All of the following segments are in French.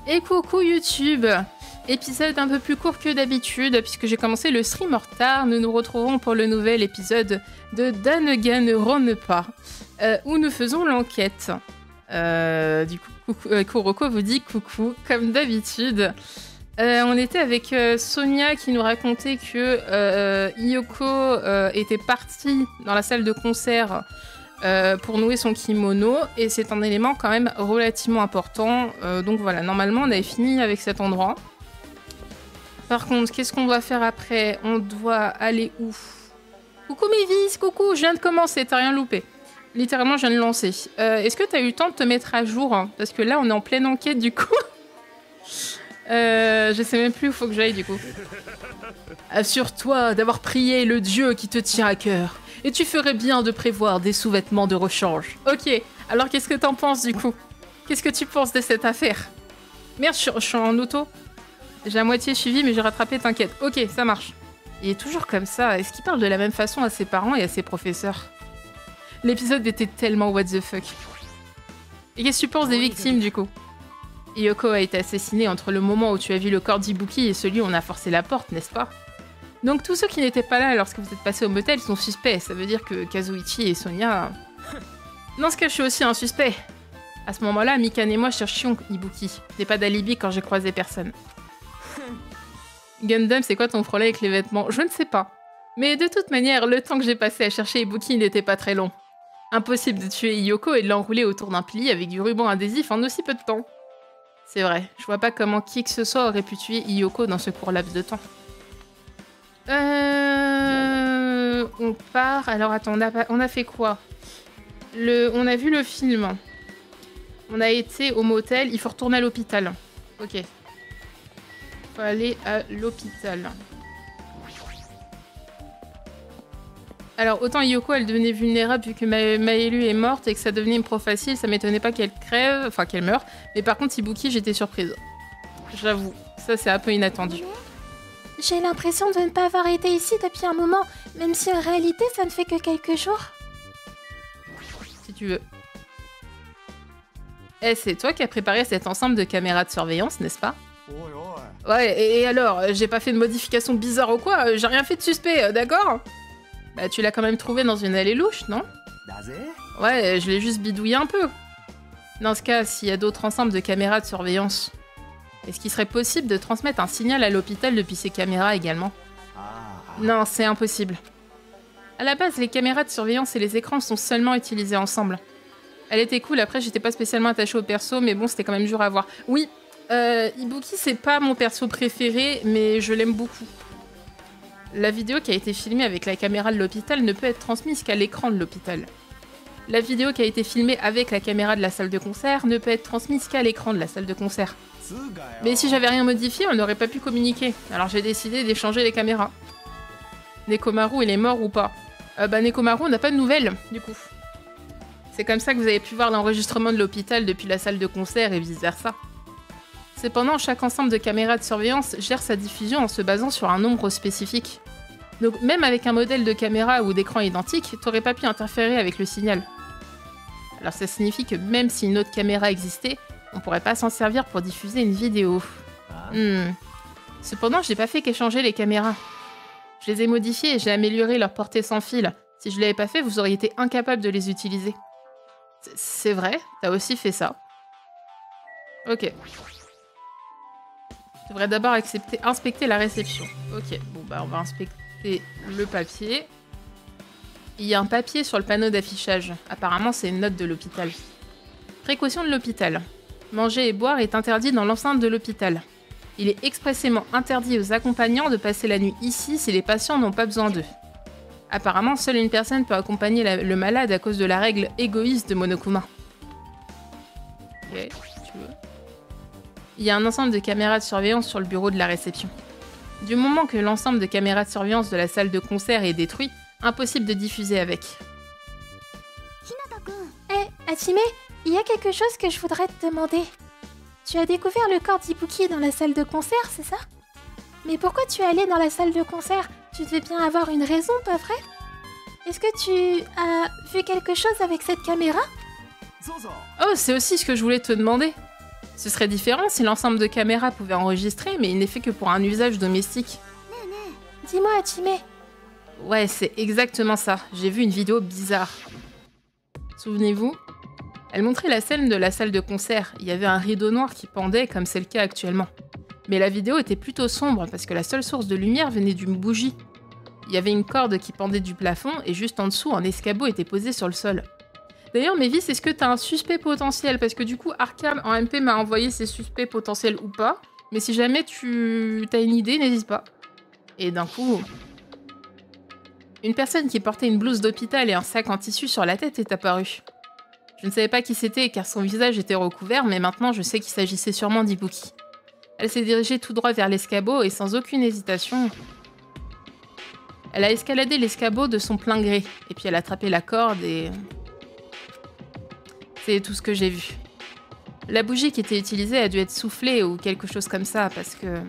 Et coucou YouTube. Épisode un peu plus court que d'habitude, puisque j'ai commencé le stream en retard. Nous nous retrouvons pour le nouvel épisode de Danganronpa, où nous faisons l'enquête. Du coup, Kuroko vous dit coucou, comme d'habitude. On était avec Sonia qui nous racontait que Hiyoko était partie dans la salle de concert pour nouer son kimono, et c'est un élément quand même relativement important. Donc voilà, normalement on avait fini avec cet endroit. Par contre, qu'est-ce qu'on doit faire après? On doit aller où? Coucou Mévis, coucou, je viens de commencer, t'as rien loupé. Littéralement, je viens de lancer. Est-ce que t'as eu le temps de te mettre à jour, hein? Parce que là, on est en pleine enquête, du coup. Je sais même plus où faut que j'aille, du coup. Assure-toi d'avoir prié le dieu qui te tient à cœur. Et tu ferais bien de prévoir des sous-vêtements de rechange. Ok, alors qu'est-ce que t'en penses, du coup? Qu'est-ce que tu penses de cette affaire? Merde, je suis en auto. J'ai à moitié suivi, mais j'ai rattrapé, t'inquiète. Ok, ça marche. Il est toujours comme ça. Est-ce qu'il parle de la même façon à ses parents et à ses professeurs? L'épisode était tellement what the fuck. Et qu'est-ce que tu penses des victimes, du coup? Hiyoko a été assassinée entre le moment où tu as vu le corps d'Ibuki et celui où on a forcé la porte, n'est-ce pas? Donc tous ceux qui n'étaient pas là lorsque vous êtes passés au motel sont suspects. Ça veut dire que Kazuichi et Sonia... Dans ce cas, je suis aussi un suspect. À ce moment-là, Mikan et moi cherchions Ibuki. J'ai pas d'alibi quand j'ai croisé personne. Gundam, c'est quoi ton problème avec les vêtements? Je ne sais pas. Mais de toute manière, le temps que j'ai passé à chercher Ibuki n'était pas très long. Impossible de tuer Hiyoko et de l'enrouler autour d'un pilier avec du ruban adhésif en aussi peu de temps. C'est vrai, je vois pas comment qui que ce soit aurait pu tuer Hiyoko dans ce court laps de temps. On part... Alors attends, on a fait quoi? On a vu le film. On a été au motel, il faut retourner à l'hôpital. Ok. Faut aller à l'hôpital. Alors, autant Hiyoko, elle devenait vulnérable vu que Maelu est morte et que ça devenait une proie facile, ça m'étonnait pas qu'elle crève, enfin qu'elle meure. Mais par contre, Ibuki, j'étais surprise. J'avoue, ça c'est un peu inattendu. J'ai l'impression de ne pas avoir été ici depuis un moment, même si en réalité ça ne fait que quelques jours. Si tu veux. Eh, c'est toi qui as préparé cet ensemble de caméras de surveillance, n'est-ce pas? Ouais, et alors, j'ai pas fait de modification bizarre ou quoi? J'ai rien fait de suspect, d'accord? Bah, tu l'as quand même trouvé dans une allée louche, non? Ouais, je l'ai juste bidouillé un peu. Dans ce cas, s'il y a d'autres ensembles de caméras de surveillance, est-ce qu'il serait possible de transmettre un signal à l'hôpital depuis ces caméras également? Non, c'est impossible. À la base, les caméras de surveillance et les écrans sont seulement utilisés ensemble. Elle était cool, après j'étais pas spécialement attachée au perso, mais bon, c'était quand même dur à voir. Oui, Ibuki, c'est pas mon perso préféré, mais je l'aime beaucoup. La vidéo qui a été filmée avec la caméra de l'hôpital ne peut être transmise qu'à l'écran de l'hôpital. La vidéo qui a été filmée avec la caméra de la salle de concert ne peut être transmise qu'à l'écran de la salle de concert. Mais si j'avais rien modifié, on n'aurait pas pu communiquer. Alors j'ai décidé d'échanger les caméras. Nekomaru, il est mort ou pas? Bah Nekomaru, on n'a pas de nouvelles, du coup. C'est comme ça que vous avez pu voir l'enregistrement de l'hôpital depuis la salle de concert et vice-versa. Cependant, chaque ensemble de caméras de surveillance gère sa diffusion en se basant sur un nombre spécifique. Donc même avec un modèle de caméra ou d'écran identique, t'aurais pas pu interférer avec le signal. Alors ça signifie que même si une autre caméra existait, on pourrait pas s'en servir pour diffuser une vidéo. Cependant, j'ai pas fait qu'échanger les caméras. Je les ai modifiées et j'ai amélioré leur portée sans fil. Si je l'avais pas fait, vous auriez été incapable de les utiliser. C'est vrai, t'as aussi fait ça. Ok. Je devrais d'abord inspecter la réception. Ok, bon bah on va inspecter le papier. Il y a un papier sur le panneau d'affichage. Apparemment c'est une note de l'hôpital. Précaution de l'hôpital. Manger et boire est interdit dans l'enceinte de l'hôpital. Il est expressément interdit aux accompagnants de passer la nuit ici si les patients n'ont pas besoin d'eux. Apparemment, seule une personne peut accompagner le malade à cause de la règle égoïste de Monokuma. Ok, si tu veux. Il y a un ensemble de caméras de surveillance sur le bureau de la réception. Du moment que l'ensemble de caméras de surveillance de la salle de concert est détruit, impossible de diffuser avec. Eh, Hajime, il y a quelque chose que je voudrais te demander. Tu as découvert le corps d'Ibuki dans la salle de concert, c'est ça? Mais pourquoi tu es allé dans la salle de concert? Tu devais bien avoir une raison, pas vrai? Est-ce que tu as vu quelque chose avec cette caméra? Oh, c'est aussi ce que je voulais te demander. Ce serait différent si l'ensemble de caméras pouvait enregistrer, mais il n'est fait que pour un usage domestique. Dis-moi, Hajime. Ouais, c'est exactement ça. J'ai vu une vidéo bizarre. Souvenez-vous, elle montrait la scène de la salle de concert. Il y avait un rideau noir qui pendait, comme c'est le cas actuellement. Mais la vidéo était plutôt sombre, parce que la seule source de lumière venait d'une bougie. Il y avait une corde qui pendait du plafond, et juste en dessous, un escabeau était posé sur le sol. D'ailleurs, Mévis, est-ce que t'as un suspect potentiel? Parce que du coup, Arkham en MP m'a envoyé ses suspects potentiels ou pas. Mais si jamais tu as une idée, n'hésite pas. Et d'un coup... une personne qui portait une blouse d'hôpital et un sac en tissu sur la tête est apparue. Je ne savais pas qui c'était car son visage était recouvert, mais maintenant je sais qu'il s'agissait sûrement d'Ibuki. Elle s'est dirigée tout droit vers l'escabeau et sans aucune hésitation... elle a escaladé l'escabeau de son plein gré. Et puis elle a attrapé la corde et... c'est tout ce que j'ai vu. La bougie qui était utilisée a dû être soufflée ou quelque chose comme ça parce que...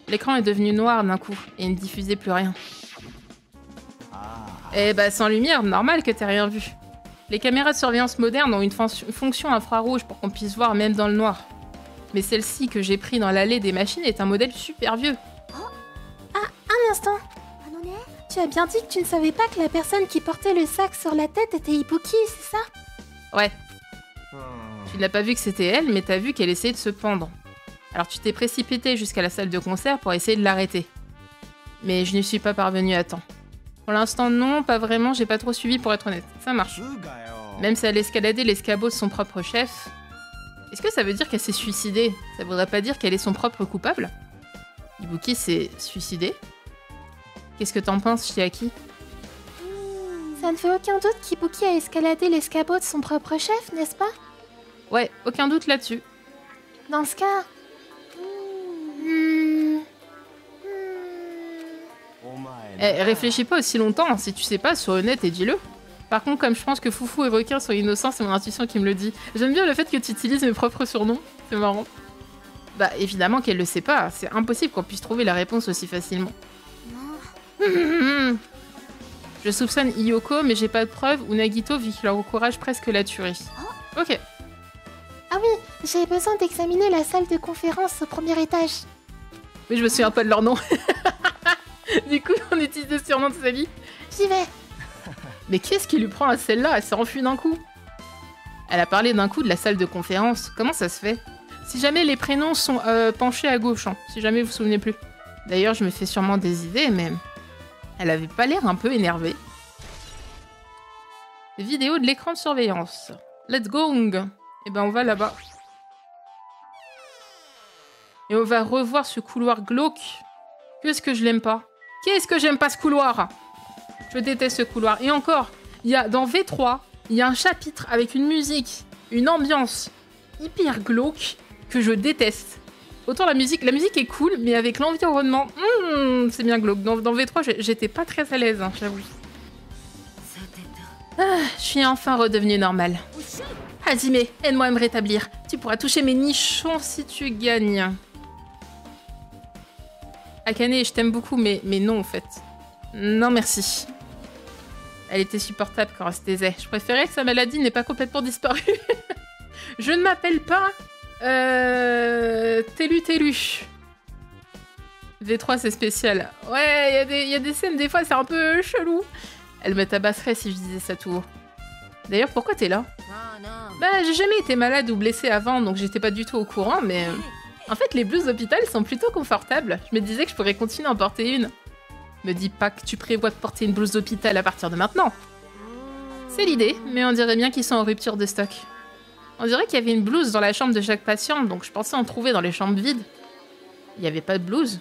l'écran est devenu noir d'un coup et ne diffusait plus rien. Et bah sans lumière, normal que t'aies rien vu. Les caméras de surveillance modernes ont une fonction infrarouge pour qu'on puisse voir même dans le noir. Mais celle-ci que j'ai pris dans l'allée des machines est un modèle super vieux. Ah, un instant. Tu as bien dit que tu ne savais pas que la personne qui portait le sac sur la tête était Ibuki, c'est ça? Ouais. Tu n'as pas vu que c'était elle, mais t'as vu qu'elle essayait de se pendre. Alors tu t'es précipité jusqu'à la salle de concert pour essayer de l'arrêter. Mais je n'y suis pas parvenue à temps. Pour l'instant, non, pas vraiment, j'ai pas trop suivi pour être honnête. Ça marche. Même si elle escaladait l'escabeau de son propre chef. Est-ce que ça veut dire qu'elle s'est suicidée? Ça voudrait pas dire qu'elle est son propre coupable? Ibuki s'est suicidée? Qu'est-ce que t'en penses, Chiaki? Ça ne fait aucun doute qu'Ibuki a escaladé l'escabeau de son propre chef, n'est-ce pas? Ouais, aucun doute là-dessus. Dans ce cas... réfléchis pas aussi longtemps, si tu sais pas, sois honnête et dis-le. Par contre, comme je pense que Foufou et Requin sont innocents, c'est mon intuition qui me le dit. J'aime bien le fait que tu utilises mes propres surnoms, c'est marrant. Bah évidemment qu'elle le sait pas, c'est impossible qu'on puisse trouver la réponse aussi facilement. Je soupçonne Iyoko, mais j'ai pas de preuves, ou Nagito vu qu'il leur encourage presque la tuerie. Ok. Ah oui, j'ai besoin d'examiner la salle de conférence au premier étage. Mais je me souviens pas de leur nom. Du coup, on utilise le surnom de Sally. J'y vais. Mais qu'est-ce qui lui prend à celle-là? Elle s'est enfuie d'un coup. Elle a parlé d'un coup de la salle de conférence. Comment ça se fait? Si jamais les prénoms sont penchés à gauche, hein, si jamais vous vous souvenez plus. D'ailleurs, je me fais sûrement des idées, mais... elle avait pas l'air un peu énervée. Vidéo de l'écran de surveillance. Let's go. Et ben on va là-bas. Et on va revoir ce couloir glauque. Qu'est-ce que je l'aime pas? Qu'est-ce que j'aime pas ce couloir? Je déteste ce couloir. Et encore, il y a dans V3, il y a un chapitre avec une musique, une ambiance hyper glauque que je déteste. Autant la musique est cool, mais avec l'environnement, c'est bien glauque. Dans V3, j'étais pas très à l'aise, hein, j'avoue. Ah, je suis enfin redevenue normale. Hajime, aide-moi à me rétablir. Tu pourras toucher mes nichons si tu gagnes. Akane, je t'aime beaucoup, mais non, en fait. Non, merci. Elle était supportable quand elle se taisait. Je préférais que sa maladie n'ait pas complètement disparu. Je ne m'appelle pas... Télu. V3, c'est spécial. Ouais, il y a des scènes, des fois, c'est un peu chelou. Elle me tabasserait si je disais ça tout haut. D'ailleurs, pourquoi t'es là? Bah, j'ai jamais été malade ou blessée avant, donc j'étais pas du tout au courant, mais... en fait, les blouses d'hôpital sont plutôt confortables. Je me disais que je pourrais continuer à en porter une. Me dis pas que tu prévois de porter une blouse d'hôpital à partir de maintenant. C'est l'idée, mais on dirait bien qu'ils sont en rupture de stock. On dirait qu'il y avait une blouse dans la chambre de chaque patient, donc je pensais en trouver dans les chambres vides. Il n'y avait pas de blouse.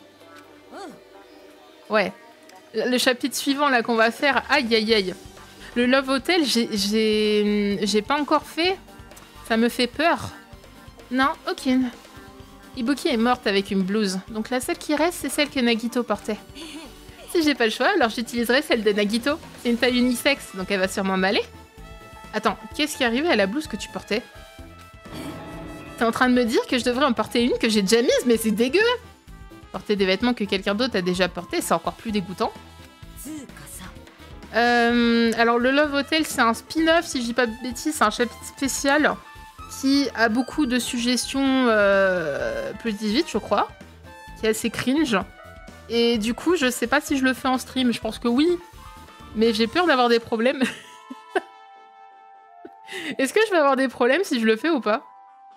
Ouais. Le chapitre suivant, là, qu'on va faire... aïe, aïe, aïe. Le Love Hotel, j'ai pas encore fait. Ça me fait peur. Non, aucune. Ibuki est morte avec une blouse, donc la seule qui reste, c'est celle que Nagito portait. Si j'ai pas le choix, alors j'utiliserai celle de Nagito. C'est une taille unisexe, donc elle va sûrement m'aller. Attends, qu'est-ce qui est arrivé à la blouse que tu portais? T'es en train de me dire que je devrais en porter une que j'ai déjà mise, mais c'est dégueu! Porter des vêtements que quelqu'un d'autre a déjà portés, c'est encore plus dégoûtant. Alors le Love Hotel, c'est un spin-off, si je dis pas de bêtises, c'est un chapitre spécial. qui a beaucoup de suggestions plus 18, je crois, qui est assez cringe. Et du coup, je sais pas si je le fais en stream, je pense que oui, mais j'ai peur d'avoir des problèmes. Est-ce que je vais avoir des problèmes si je le fais ou pas?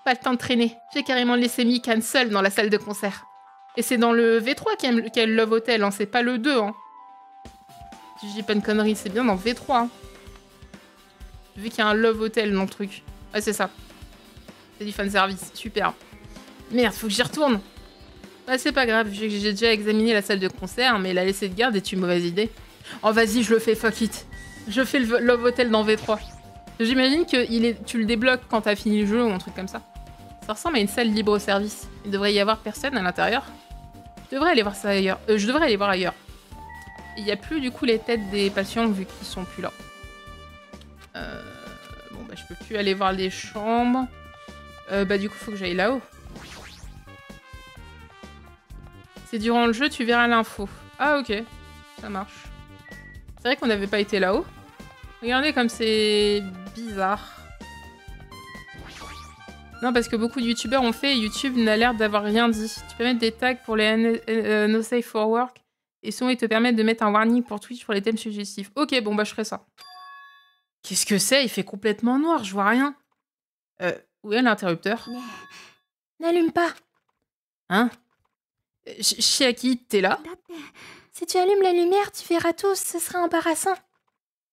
Pas le temps de traîner, j'ai carrément laissé Mikan seule dans la salle de concert. Et c'est dans le V3 qu'il y a le Love Hotel, hein, c'est pas le 2. Hein. Si je dis pas une connerie, c'est bien dans le V3. Hein. Vu qu'il y a un Love Hotel dans le truc. Ouais, c'est ça. C'est du fanservice, super. Merde, faut que j'y retourne. Bah, c'est pas grave, j'ai déjà examiné la salle de concert, mais la laisser de garde est une mauvaise idée. Oh, vas-y, je le fais, fuck it. Je fais le Love Hotel dans V3. J'imagine que tu le débloques quand t'as fini le jeu ou un truc comme ça. Ça ressemble à une salle libre-service. Il devrait y avoir personne à l'intérieur. Je devrais aller voir ça ailleurs. Je devrais aller voir ailleurs. Il n'y a plus du coup les têtes des patients vu qu'ils sont plus là. Bon bah je peux plus aller voir les chambres. Bah du coup faut que j'aille là-haut. C'est durant le jeu, tu verras l'info. Ah ok, ça marche. C'est vrai qu'on n'avait pas été là-haut. Regardez comme c'est bizarre. Non, parce que beaucoup de youtubeurs ont fait et YouTube n'a l'air d'avoir rien dit. Tu peux mettre des tags pour les No Safe for Work et souvent ils te permettent de mettre un warning pour Twitch pour les thèmes suggestifs. Ok, bon bah je ferai ça. Qu'est-ce que c'est? Il fait complètement noir, je vois rien. Où est l'interrupteur? N'allume pas. Hein? Chiaki, t'es là? Si tu allumes la lumière, tu verras tout, ce sera embarrassant.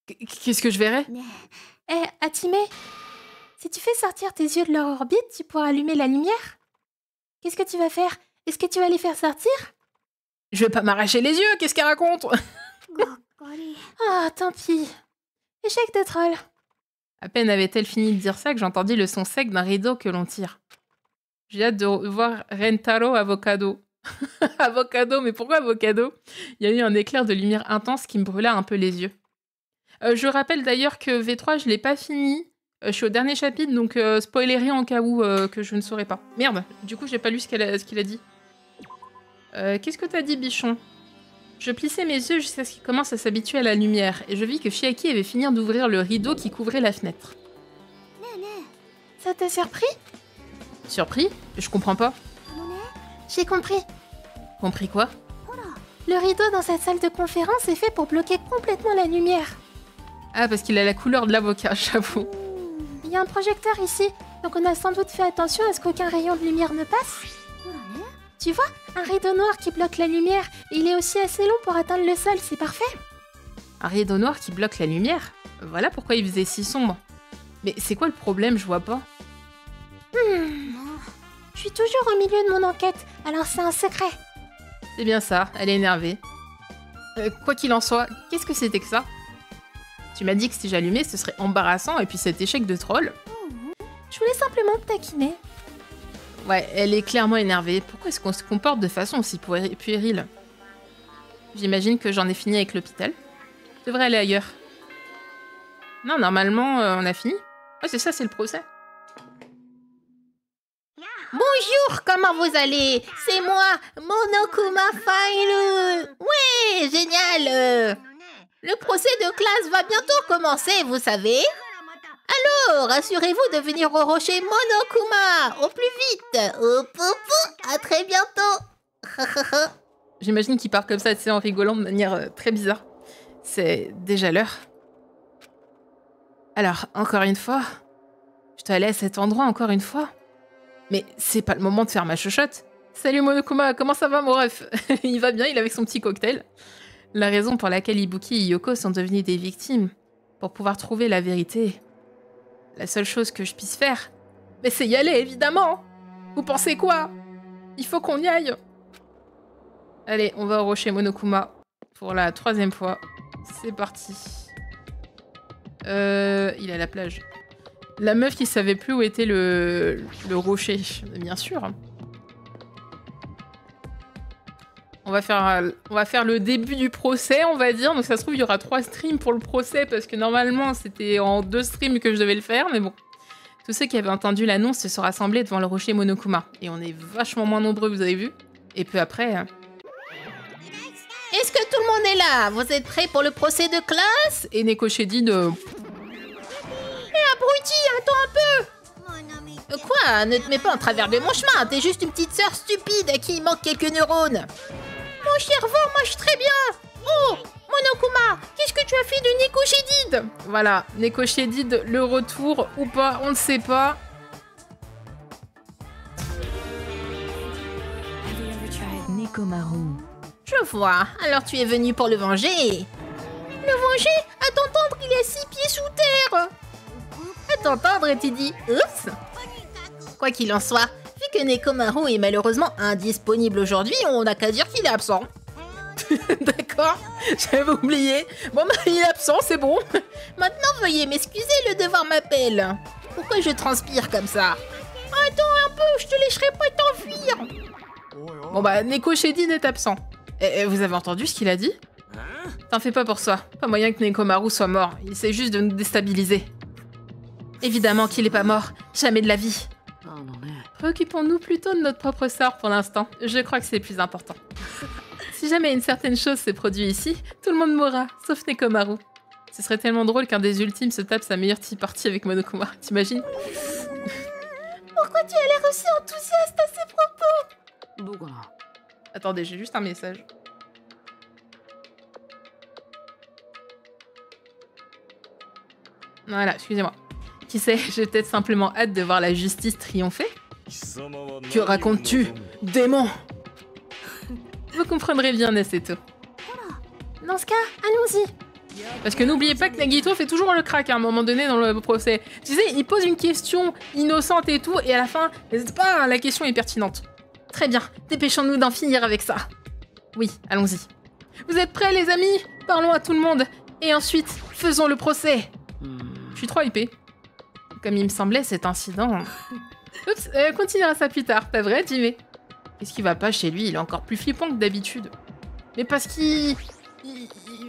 Qu'est-ce que je verrai? Hé, Hajime, si tu fais sortir tes yeux de leur orbite, tu pourras allumer la lumière. Qu'est-ce que tu vas faire? Est-ce que tu vas les faire sortir? Je vais pas m'arracher les yeux, qu'est-ce qu'elle raconte? Ah, tant pis. Échec de troll. À peine avait-elle fini de dire ça que j'entendis le son sec d'un rideau que l'on tire. J'ai hâte de voir Rentaro Avocado. Avocado, mais pourquoi Avocado? Il y a eu un éclair de lumière intense qui me brûla un peu les yeux. Je rappelle d'ailleurs que V3, je l'ai pas fini. Je suis au dernier chapitre, donc spoiler rien en cas où que je ne saurais pas. Merde, du coup, j'ai pas lu ce qu'il a dit. Qu'est-ce que t'as dit, bichon? Je plissais mes yeux jusqu'à ce qu'il commence à s'habituer à la lumière, et je vis que Chiaki avait fini d'ouvrir le rideau qui couvrait la fenêtre. Ça t'a surpris? Surpris? Je comprends pas. J'ai compris. Compris quoi? Le rideau dans cette salle de conférence est fait pour bloquer complètement la lumière. Ah, parce qu'il a la couleur de l'avocat, j'avoue. Il y a un projecteur ici, donc on a sans doute fait attention à ce qu'aucun rayon de lumière ne passe. Tu vois, un rideau noir qui bloque la lumière, et il est aussi assez long pour atteindre le sol, c'est parfait. Un rideau noir qui bloque la lumière? Voilà pourquoi il faisait si sombre. Mais c'est quoi le problème, je vois pas. Je suis toujours au milieu de mon enquête, alors c'est un secret. C'est bien ça, elle est énervée. Quoi qu'il en soit, qu'est-ce que c'était que ça? Tu m'as dit que si j'allumais, ce serait embarrassant, et puis cet échec de troll. Je voulais simplement te taquiner. Ouais, elle est clairement énervée. Pourquoi est-ce qu'on se comporte de façon aussi puérile? J'imagine que j'en ai fini avec l'hôpital. Je devrais aller ailleurs. Non, normalement, on a fini. Ouais, c'est ça, c'est le procès. Bonjour, comment vous allez? C'est moi, Monokuma Failu. Ouais, génial. Le procès de classe va bientôt commencer, vous savez. Alors, assurez-vous de venir au rocher Monokuma, au plus vite. À très bientôt. J'imagine qu'il part comme ça, tu sais, en rigolant de manière très bizarre. C'est déjà l'heure. Alors, encore une fois, je dois aller à cet endroit encore une fois. Mais c'est pas le moment de faire ma chochotte. Salut Monokuma, comment ça va mon ref? Il va bien, il est avec son petit cocktail. La raison pour laquelle Ibuki et Yoko sont devenus des victimes, pour pouvoir trouver la vérité. La seule chose que je puisse faire, mais c'est y aller, évidemment. Vous pensez quoi? Il faut qu'on y aille. Allez, on va au rocher Monokuma pour la 3e fois. C'est parti. Il est à la plage. La meuf qui savait plus où était le rocher, bien sûr. On va faire le début du procès, on va dire. Donc ça se trouve, il y aura 3 streams pour le procès, parce que normalement, c'était en 2 streams que je devais le faire, mais bon. Tous ceux qui avaient entendu l'annonce se sont rassemblés devant le rocher Monokuma. Et on est vachement moins nombreux, vous avez vu. Et peu après... Est-ce que tout le monde est là? Vous êtes prêts pour le procès de classe? Et Neko Shedi de... Abruti, attends un peu. Quoi? Ne te mets pas en travers de mon chemin, t'es juste une petite sœur stupide à qui il manque quelques neurones. Mon cerveau marche très bien. Oh, Monokuma, qu'est-ce que tu as fait de Neko Shedid? Voilà, Neko Shedid, le retour ou pas, on ne sait pas. Nekomaru. Je vois, alors tu es venu pour le venger. Le venger? À t'entendre, il est 6 pieds sous terre. À t'entendre, tu dis oups. Quoi qu'il en soit, vu que Nekomaru est malheureusement indisponible aujourd'hui, on n'a qu'à dire qu'il est absent. D'accord, j'avais oublié. Bon, bah, il est absent, c'est bon. Maintenant, veuillez m'excuser, le devoir m'appelle. Pourquoi je transpire comme ça? Attends un peu, je te laisserai pas t'enfuir. Bon, bah, Neko Shedid est absent. Et vous avez entendu ce qu'il a dit? T'en fais pas pour ça. Pas moyen que Nekomaru soit mort. Il essaie juste de nous déstabiliser. Évidemment qu'il est pas mort. Jamais de la vie. Préoccupons-nous plutôt de notre propre sort pour l'instant. Je crois que c'est plus important. Si jamais une certaine chose s'est produite ici, tout le monde mourra, sauf Nekomaru. Ce serait tellement drôle qu'un des ultimes se tape sa meilleure tea party avec Monokuma. T'imagines? Pourquoi tu as l'air aussi enthousiaste à ces propos? Attendez, j'ai juste un message. Voilà, excusez-moi. Qui sait, j'ai peut-être simplement hâte de voir la justice triompher. Que racontes-tu, démon? Vous comprendrez bien, Neseto. Dans ce cas, allons-y. Parce que n'oubliez pas que Nagito fait toujours le crack à un moment donné dans le procès. Tu sais, il pose une question innocente et tout, et à la fin, n'hésite pas, hein, la question est pertinente. Très bien, dépêchons-nous d'en finir avec ça. Oui, allons-y. Vous êtes prêts, les amis? Parlons à tout le monde. Et ensuite, faisons le procès. Je suis trop hypée. Comme il me semblait, cet incident... Oups, on continuera ça plus tard, pas vrai, Jimmy? Qu'est-ce qui va pas chez lui? Il est encore plus flippant que d'habitude. Mais parce qu'il...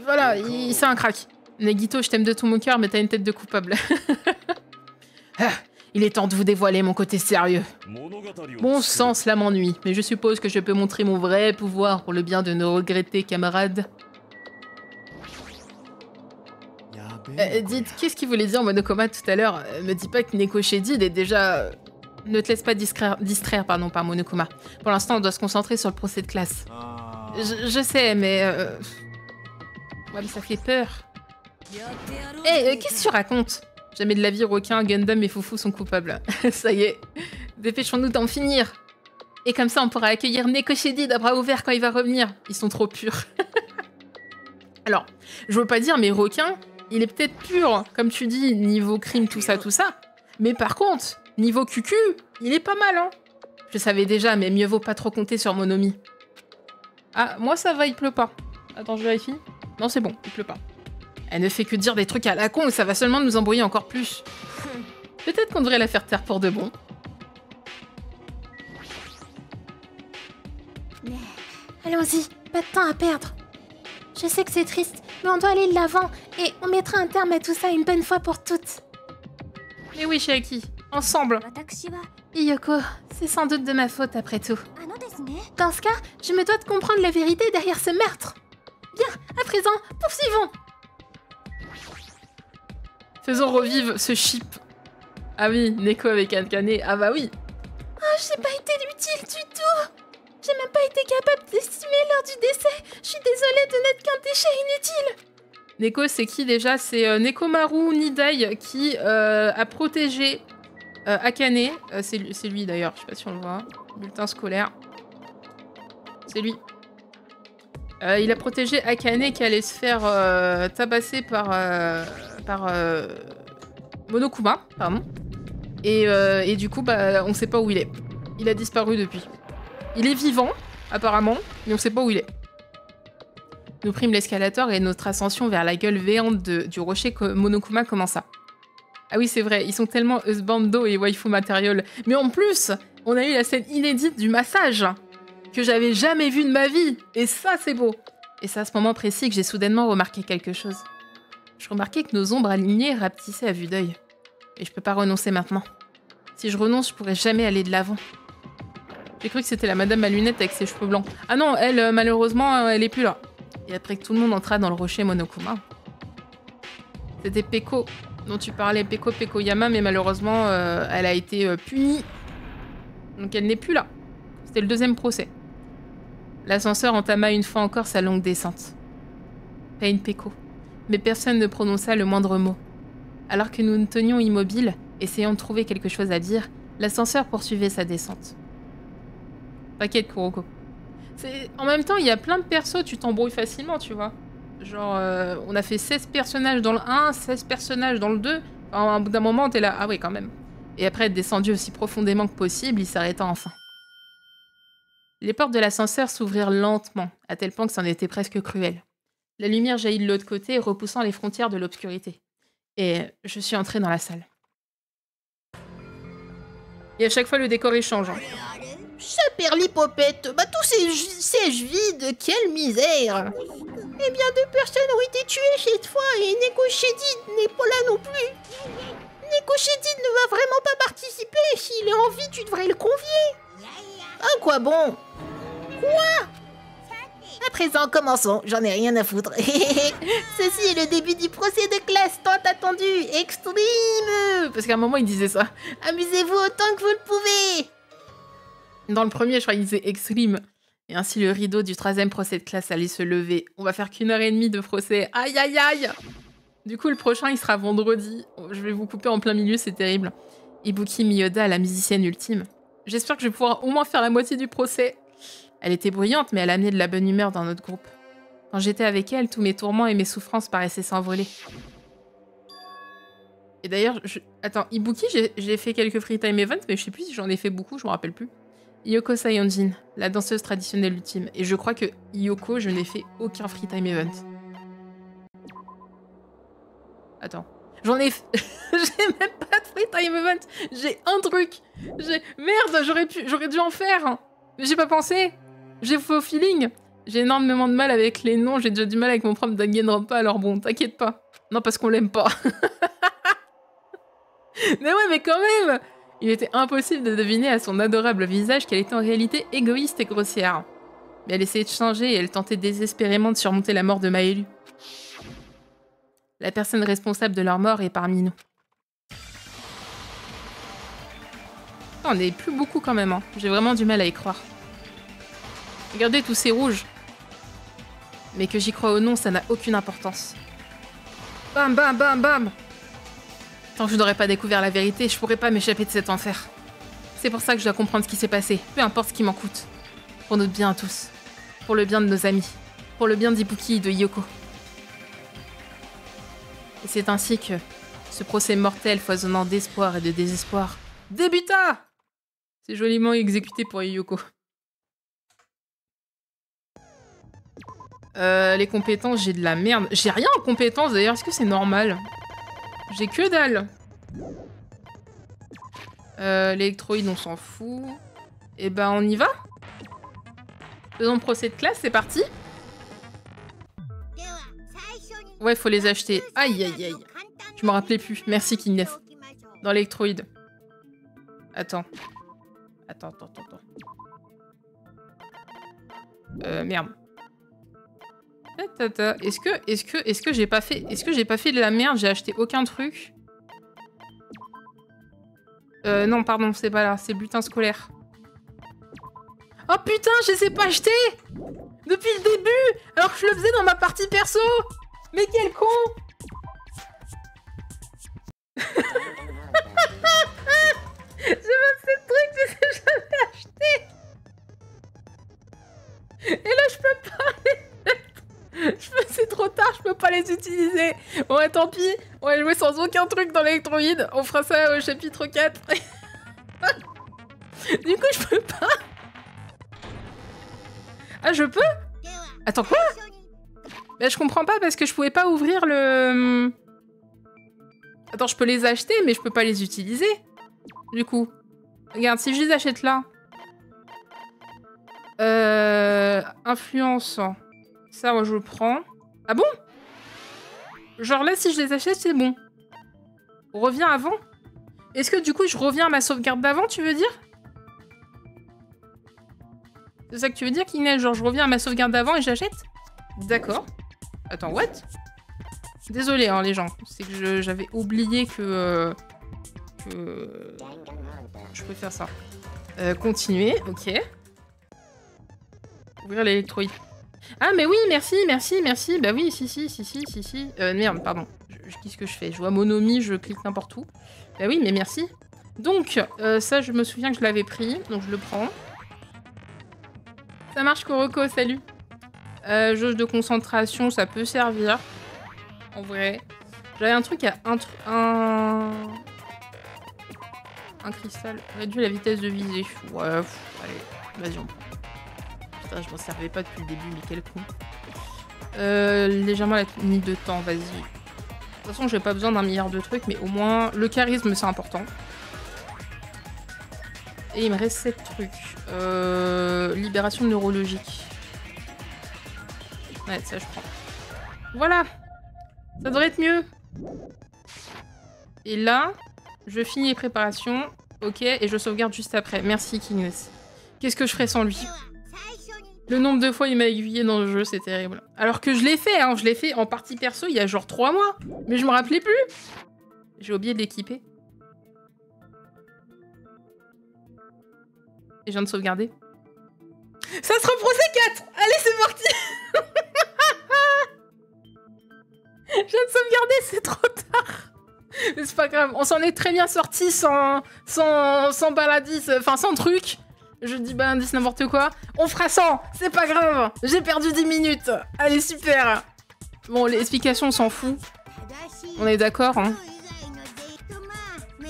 Voilà, c'est un crack. Nagito, je t'aime de tout mon cœur, mais t'as une tête de coupable. Ah, il est temps de vous dévoiler mon côté sérieux. Bon sang, cela m'ennuie, mais je suppose que je peux montrer mon vrai pouvoir pour le bien de nos regrettés camarades. Dites, qu'est-ce qu'il voulait dire Monokuma tout à l'heure? Me dis pas que Neko Shedid est déjà... Ne te laisse pas distraire pardon, par Monokuma. Pour l'instant, on doit se concentrer sur le procès de classe. Je sais, mais... Ouais, mais ça fait peur. Qu'est-ce que tu racontes? Jamais de la vie, requin, Gundam et Foufou sont coupables. Ça y est, dépêchons-nous d'en finir. Et comme ça, on pourra accueillir Neko Shedid à bras ouverts quand il va revenir. Ils sont trop purs. Alors, je veux pas dire, mais requin, il est peut-être pur, comme tu dis, niveau crime, tout ça. Mais par contre, niveau cucu, il est pas mal, hein. Je savais déjà, mais mieux vaut pas trop compter sur Monomi. Ah, moi ça va, il pleut pas. Attends, je vérifie. Non, c'est bon, il pleut pas. Elle ne fait que dire des trucs à la con et ça va seulement nous embrouiller encore plus. Peut-être qu'on devrait la faire taire pour de bon. Allons-y, pas de temps à perdre. Je sais que c'est triste, mais on doit aller de l'avant et on mettra un terme à tout ça une bonne fois pour toutes. Mais oui, Shiaki, ensemble. Hiyoko, c'est sans doute de ma faute après tout. Dans ce cas, je me dois de comprendre la vérité derrière ce meurtre. Bien, à présent, poursuivons. Faisons revivre ce chip. Ah oui, Neko avec Akane, ah bah oui. Oh, j'ai pas été utile du tout. J'ai même pas été capable d'estimer l'heure du décès. Je suis désolée de n'être qu'un déchet inutile. Neko, c'est qui déjà? C'est Nekomaru Nidai qui a protégé Akane. C'est lui d'ailleurs, je sais pas si on le voit. Bulletin scolaire. C'est lui. Il a protégé Akane qui allait se faire tabasser par Monokuma, pardon. Et du coup, bah, on sait pas où il est. Il a disparu depuis. Il est vivant, apparemment, mais on sait pas où il est. Nous prîmes l'escalator et notre ascension vers la gueule béante du rocher Monokuma commença. Ah oui, c'est vrai, ils sont tellement husbando et waifu material. Mais en plus, on a eu la scène inédite du massage que j'avais jamais vue de ma vie. Et ça, c'est beau. Et c'est à ce moment précis que j'ai soudainement remarqué quelque chose. Je remarquais que nos ombres alignées rapetissaient à vue d'œil. Et je peux pas renoncer maintenant. Si je renonce, je pourrais jamais aller de l'avant. J'ai cru que c'était la madame à lunettes avec ses cheveux blancs. Ah non, elle, malheureusement, elle est plus là. Et après que tout le monde entra dans le rocher Monokuma. C'était Peko dont tu parlais, Peko Pekoyama, mais malheureusement, elle a été punie. Donc elle n'est plus là. C'était le deuxième procès. L'ascenseur entama une fois encore sa longue descente. Pain Peko. Mais personne ne prononça le moindre mot. Alors que nous nous tenions immobiles, essayant de trouver quelque chose à dire, l'ascenseur poursuivait sa descente. T'inquiète, Kuroko. En même temps, il y a plein de persos, tu t'embrouilles facilement, tu vois. Genre, on a fait 16 personnages dans le 1, 16 personnages dans le 2. Enfin, au bout d'un moment, t'es là, ah oui, quand même. Et après être descendu aussi profondément que possible, il s'arrêta enfin. Les portes de l'ascenseur s'ouvrirent lentement, à tel point que c'en était presque cruel. La lumière jaillit de l'autre côté, repoussant les frontières de l'obscurité. Et je suis entrée dans la salle. Et à chaque fois, le décor est changeant. Saperlipopette, bah tous ces sièges vides, quelle misère! Eh bien, 2 personnes ont été tuées cette fois et Neko Shedid n'est pas là non plus. Neko Shedid ne va vraiment pas participer. S'il est en vie, tu devrais le convier. À quoi bon? Quoi? À présent, commençons. J'en ai rien à foutre. Ceci est le début du procès de classe tant attendu. Extreme. Parce qu'à un moment, il disait ça. Amusez-vous autant que vous le pouvez. Dans le premier, je crois qu'il disait extreme. Et ainsi, le rideau du 3e procès de classe allait se lever. On va faire qu'1h30 de procès. Aïe, aïe, aïe! Du coup, le prochain, il sera vendredi. Je vais vous couper en plein milieu, c'est terrible. Ibuki Miyoda, la musicienne ultime. J'espère que je vais pouvoir au moins faire la moitié du procès. Elle était bruyante, mais elle amenait de la bonne humeur dans notre groupe. Quand j'étais avec elle, tous mes tourments et mes souffrances paraissaient s'envoler. Et d'ailleurs, attends, Ibuki, j'ai fait quelques free time events, mais je sais plus si j'en ai fait beaucoup, je me rappelle plus. Yoko Sayonjin, la danseuse traditionnelle ultime. Et je crois que Yoko, je n'ai fait aucun free time event. Attends. J'en ai... J'ai même pas de free time event. J'ai un truc. Merde, j'aurais dû en faire. Mais j'ai pas pensé. J'ai fait au feeling. J'ai énormément de mal avec les noms. J'ai déjà du mal avec mon prof d'Angenrampa, alors bon, t'inquiète pas. Non, parce qu'on l'aime pas. Mais ouais, mais quand même. Il était impossible de deviner à son adorable visage qu'elle était en réalité égoïste et grossière. Mais elle essayait de changer et elle tentait désespérément de surmonter la mort de Maëlu. La personne responsable de leur mort est parmi nous. On n'est plus beaucoup quand même, hein. J'ai vraiment du mal à y croire. Regardez tous ces rouges. Mais que j'y crois ou non, ça n'a aucune importance. Bam, bam, bam, bam! Tant que je n'aurais pas découvert la vérité, je pourrais pas m'échapper de cet enfer. C'est pour ça que je dois comprendre ce qui s'est passé, peu importe ce qui m'en coûte. Pour notre bien à tous. Pour le bien de nos amis. Pour le bien d'Ibuki et de Yoko. Et c'est ainsi que ce procès mortel foisonnant d'espoir et de désespoir débuta! C'est joliment exécuté pour Yoko. Les compétences, j'ai de la merde. J'ai rien en compétences d'ailleurs, est-ce que c'est normal? J'ai que dalle. L'électroïde, on s'en fout. Et ben, on y va. Faisons procès de classe, c'est parti. Ouais, faut les acheter. Aïe, aïe, aïe. Je m'en rappelais plus. Merci, Kines. Dans l'électroïde. Attends. Attends. Merde. Est-ce que j'ai pas fait... Est-ce que j'ai pas fait de la merde? J'ai acheté aucun truc. Non, pardon, c'est pas là. C'est bulletin scolaire. Oh putain, je les ai pas achetés depuis le début, alors que je le faisais dans ma partie perso. Mais quel con. J'ai 27 trucs, je les ai jamais achetés. Et là, je peux pas les... C'est trop tard, je peux pas les utiliser. Bon, ouais, tant pis. On va jouer sans aucun truc dans l'électroïde. On fera ça au chapitre 4. Du coup, je peux pas. Ah, je peux? Attends, quoi? Bah, je comprends pas parce que je pouvais pas ouvrir le... Attends, je peux les acheter, mais je peux pas les utiliser. Du coup. Regarde, si je les achète là... Influence. Ça, moi, je le prends. Ah bon? Genre là, si je les achète, c'est bon. On revient avant? Est-ce que du coup, je reviens à ma sauvegarde d'avant, tu veux dire? C'est ça que tu veux dire, Kinel? Genre, je reviens à ma sauvegarde d'avant et j'achète? D'accord. Attends, what? Désolée, hein, les gens. C'est que j'avais oublié que je peux faire ça. Continuer, ok. Ouvrir l'électroïde. Ah, mais oui, merci. Bah oui, si. Merde, pardon. Qu'est-ce que je fais? Je vois Monomi, je clique n'importe où. Bah oui, mais merci. Donc, ça, je me souviens que je l'avais pris, donc je le prends. Ça marche, Koroko, salut. Jauge de concentration, ça peut servir. En vrai. J'avais un truc à un cristal. Réduit la vitesse de visée. Ouais, allez, vas-y, on prend. Putain, je m'en servais pas depuis le début, mais quel coup. Légèrement la limite de temps, vas-y. De toute façon, j'ai pas besoin d'un milliard de trucs, mais au moins, le charisme, c'est important. Et il me reste 7 trucs. Libération neurologique. Ouais, ça, je prends. Voilà! Ça devrait être mieux. Et là, je finis les préparations. Ok, et je sauvegarde juste après. Merci, Kingness. Qu'est-ce que je ferais sans lui? Le nombre de fois il m'a aiguillé dans le jeu, c'est terrible. Alors que je l'ai fait, hein. Je l'ai fait en partie perso il y a genre 3 mois. Mais je me rappelais plus. J'ai oublié de l'équiper. Et je viens de sauvegarder. Ça se reprend C4! Allez, c'est parti! Je viens de sauvegarder, c'est trop tard! Mais c'est pas grave, on s'en est très bien sorti sans baladis, enfin sans truc. Je dis baladis n'importe quoi. On fera 100, c'est pas grave! J'ai perdu 10 minutes! Allez, super! Bon, l'explication, on s'en fout. On est d'accord, hein?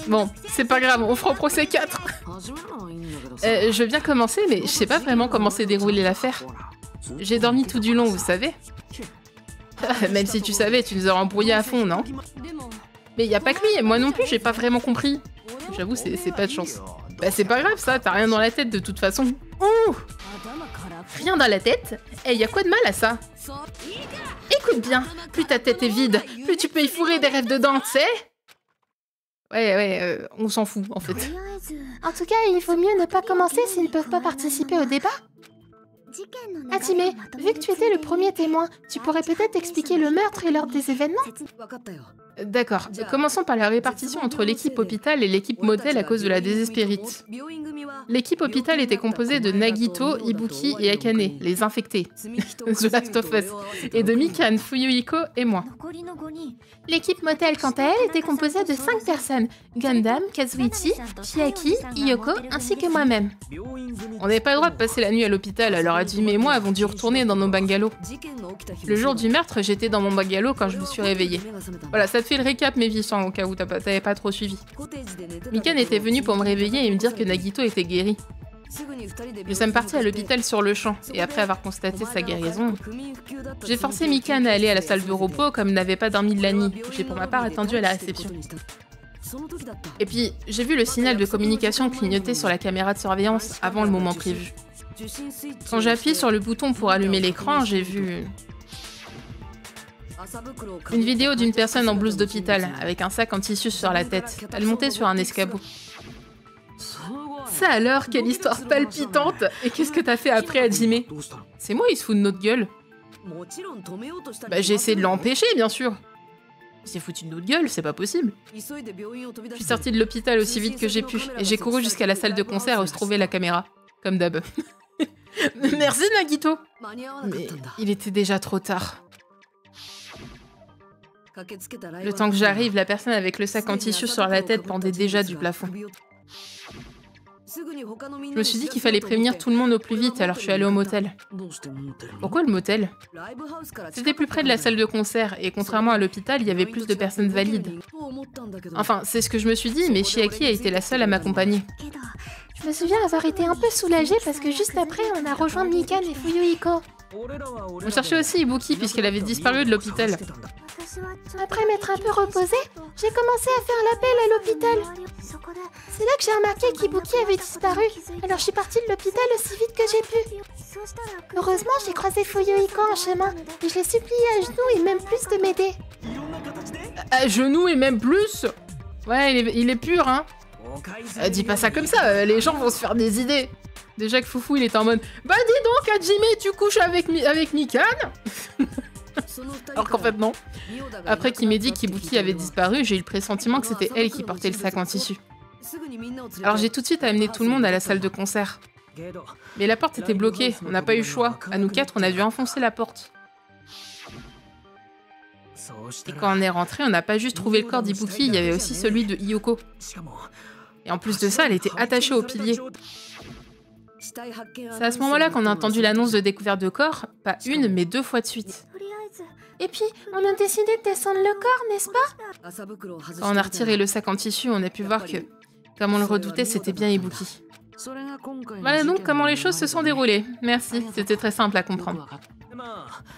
Bon, c'est pas grave, on fera au procès 4. Je veux bien commencer, mais je sais pas vraiment comment s'est déroulée l'affaire. J'ai dormi tout du long, vous savez. Même si tu savais, tu nous aurais embrouillé à fond, non? Mais y a pas que lui, moi non plus, j'ai pas vraiment compris. J'avoue, c'est pas de chance. Bah c'est pas grave ça, t'as rien dans la tête de toute façon. Ouh! Rien dans la tête? Eh, y a quoi de mal à ça? Écoute bien, plus ta tête est vide, plus tu peux y fourrer des rêves dedans, tu sais? Ouais, on s'en fout, en fait. En tout cas, il vaut mieux ne pas commencer s'ils ne peuvent pas participer au débat. Hajime, vu que tu étais le premier témoin, tu pourrais peut-être expliquer le meurtre et l'ordre des événements? D'accord, commençons par la répartition entre l'équipe hôpital et l'équipe motel à cause de la désespérite. L'équipe hôpital était composée de Nagito, Ibuki et Akane, les infectés, The Last of Us, et de Mikan, Fuyuhiko et moi. L'équipe motel, quant à elle, était composée de 5 personnes, Gundam, Kazuichi, Chiaki, Hiyoko, ainsi que moi-même. On n'avait pas le droit de passer la nuit à l'hôpital, alors Hajime et moi avons dû retourner dans nos bungalows. Le jour du meurtre, j'étais dans mon bungalow quand je me suis réveillée. Voilà, ça te fait le récap, mes vissants, au cas où t'avais pas trop suivi. Mikan était venu pour me réveiller et me dire que Nagito était guéri. Nous sommes partis à l'hôpital sur le champ, et après avoir constaté sa guérison, j'ai forcé Mikan à aller à la salle de repos comme n'avait pas dormi de la nuit. J'ai pour ma part attendu à la réception. Et puis, j'ai vu le signal de communication clignoter sur la caméra de surveillance avant le moment prévu. Quand j'ai appuyé sur le bouton pour allumer l'écran, j'ai vu une vidéo d'une personne en blouse d'hôpital, avec un sac en tissu sur la tête. Elle montait sur un escabeau. Ça alors, quelle histoire palpitante! Et qu'est-ce que t'as fait après, Hajime? C'est moi, il se fout de notre gueule. Bah j'ai essayé de l'empêcher, bien sûr. Il s'est foutu de notre gueule, c'est pas possible. Je suis sortie de l'hôpital aussi vite que j'ai pu, et j'ai couru jusqu'à la salle de concert où se trouvait la caméra. Comme d'hab. Merci, Nagito! Mais il était déjà trop tard. Le temps que j'arrive, la personne avec le sac en tissu sur la tête pendait déjà du plafond. Je me suis dit qu'il fallait prévenir tout le monde au plus vite, alors je suis allée au motel. Pourquoi le motel? C'était plus près de la salle de concert, et contrairement à l'hôpital, il y avait plus de personnes valides. Enfin, c'est ce que je me suis dit, mais Chiaki a été la seule à m'accompagner. Je me souviens avoir été un peu soulagée parce que juste après, on a rejoint Mikan et Fuyuhiko. On cherchait aussi Ibuki puisqu'elle avait disparu de l'hôpital. Après m'être un peu reposée, j'ai commencé à faire l'appel à l'hôpital. C'est là que j'ai remarqué qu'Ibuki avait disparu, alors je suis partie de l'hôpital aussi vite que j'ai pu. Heureusement, j'ai croisé Fuyuhiko en chemin, et je l'ai supplié à genoux et même plus de m'aider. À genoux et même plus? Ouais, il est pur, hein. Dis pas ça comme ça, les gens vont se faire des idées. Déjà que Foufou, il était en mode « Bah dis donc, Hajime, tu couches avec Mikan ?» Alors qu'en fait non. Après qu'il m'ait dit qu'Ibuki avait disparu, j'ai eu le pressentiment que c'était elle qui portait le sac en tissu. Alors j'ai tout de suite amené tout le monde à la salle de concert. Mais la porte était bloquée, on n'a pas eu le choix. À nous 4, on a dû enfoncer la porte. Et quand on est rentré, on n'a pas juste trouvé le corps d'Ibuki, il y avait aussi celui de Hiyoko. Et en plus de ça, elle était attachée au pilier. C'est à ce moment-là qu'on a entendu l'annonce de découverte de corps, pas une, mais 2 fois de suite. Et puis, on a décidé de descendre le corps, n'est-ce pas? Quand on a retiré le sac en tissu, on a pu voir que, comme on le redoutait, c'était bien Ibuki. Voilà donc comment les choses se sont déroulées. Merci, c'était très simple à comprendre.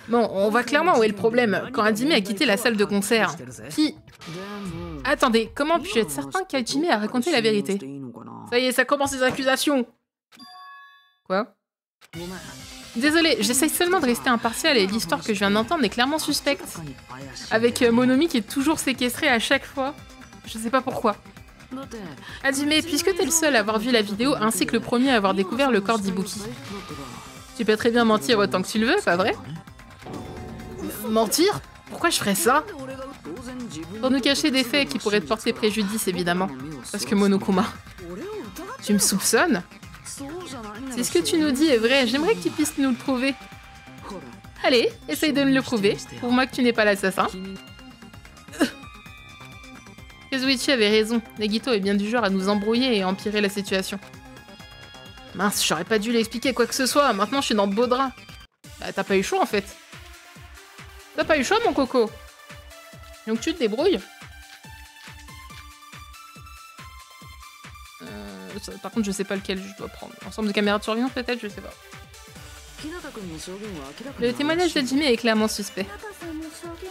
Bon, on voit clairement où est le problème. Quand Hajime a quitté la salle de concert, qui... Attendez, comment puis-je être certain qu'Hajime a raconté la vérité? Ça y est, ça commence les accusations. Quoi? Désolé, j'essaye seulement de rester impartial et l'histoire que je viens d'entendre est clairement suspecte. Avec Monomi qui est toujours séquestrée à chaque fois. Je sais pas pourquoi. Hajime, puisque t'es le seul à avoir vu la vidéo ainsi que le premier à avoir découvert le corps d'Ibuki, tu peux très bien mentir autant que tu le veux, pas vrai? Mentir? Pourquoi je ferais ça? Pour nous cacher des faits qui pourraient te porter préjudice, évidemment. Parce que Monokuma... Tu me soupçonnes? Si ce que tu nous dis est vrai, j'aimerais que tu puisses nous le prouver. Allez, essaye de me le prouver. Prouve-moi que tu n'es pas l'assassin. Kazuichi avait raison. Nagito est bien du genre à nous embrouiller et empirer la situation. Mince, j'aurais pas dû l'expliquer quoi que ce soit. Maintenant, je suis dans de beaux draps. Bah, t'as pas eu chaud, en fait. T'as pas eu chaud, mon coco. Donc tu te débrouilles. Par contre, je sais pas lequel je dois prendre. Ensemble de caméras de surveillance, peut-être, je sais pas. Le témoignage d'Hajime est clairement suspect.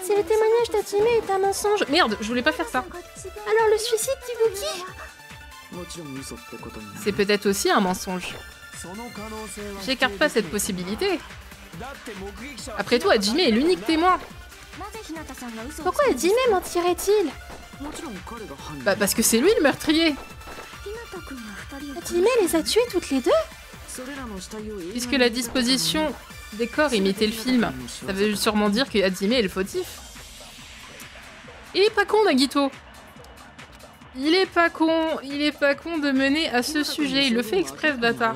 Si le témoignage d'Hajime est un mensonge... Merde, je voulais pas faire ça. Alors le suicide d'Ibuki? C'est peut-être aussi un mensonge. J'écarte pas cette possibilité. Après tout, Hajime est l'unique témoin. Pourquoi Hajime mentirait-il? Bah parce que c'est lui le meurtrier. Hajime les a tués toutes les deux? Puisque la disposition des corps imitait le film, ça veut sûrement dire que Hajime est le fautif. Il est pas con, Nagito. Il est pas con de mener à ce sujet. Il le fait exprès, ce bâtard.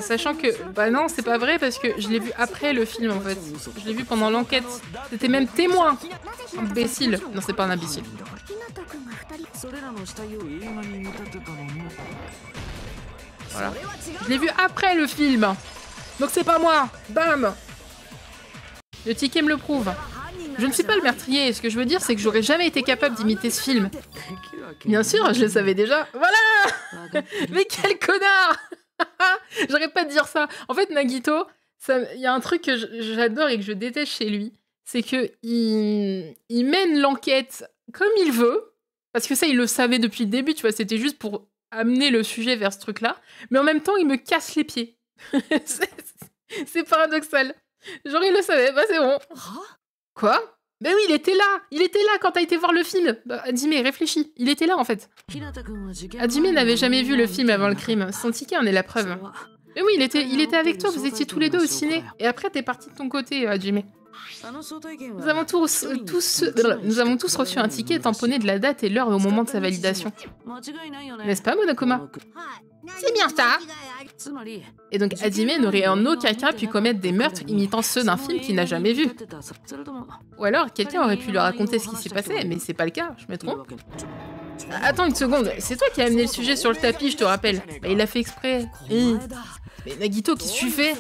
Sachant que... Bah non, c'est pas vrai parce que je l'ai vu après le film, en fait. Je l'ai vu pendant l'enquête. C'était même témoin. Imbécile. Non, c'est pas un imbécile. Voilà. Je l'ai vu après le film. Donc c'est pas moi. Bam. Le ticket me le prouve. Je ne suis pas le meurtrier. Ce que je veux dire, c'est que j'aurais jamais été capable d'imiter ce film. Bien sûr, je le savais déjà. Voilà. Mais quel connard. J'arrête pas de dire ça. En fait, Nagito, il y a un truc que j'adore et que je déteste chez lui. C'est que il mène l'enquête comme il veut. Parce que ça, il le savait depuis le début, tu vois. C'était juste pour amener le sujet vers ce truc-là. Mais en même temps, il me casse les pieds. C'est paradoxal. Genre, il le savait. Bah, c'est bon. Quoi? Ben oui, il était là. Il était là quand t'as été voir le film. Bah, Hajime, réfléchis. Il était là, en fait. Hajime n'avait jamais vu le film avant le crime. Son ticket en est la preuve. Mais oui, il était avec toi. Vous étiez tous les deux au ciné. Et après, t'es parti de ton côté, Hajime. Nous avons tous reçu un ticket tamponné de la date et l'heure au moment de sa validation. N'est-ce pas, Monokuma? C'est bien ça. Et donc Hajime n'aurait en aucun cas pu commettre des meurtres imitant ceux d'un film qu'il n'a jamais vu. Ou alors, quelqu'un aurait pu lui raconter ce qui s'est passé, mais c'est pas le cas, je me trompe. Attends une seconde, c'est toi qui as amené le sujet sur le tapis, je te rappelle. Bah, il l'a fait exprès. Mais Nagito, qu'est-ce que tu fais?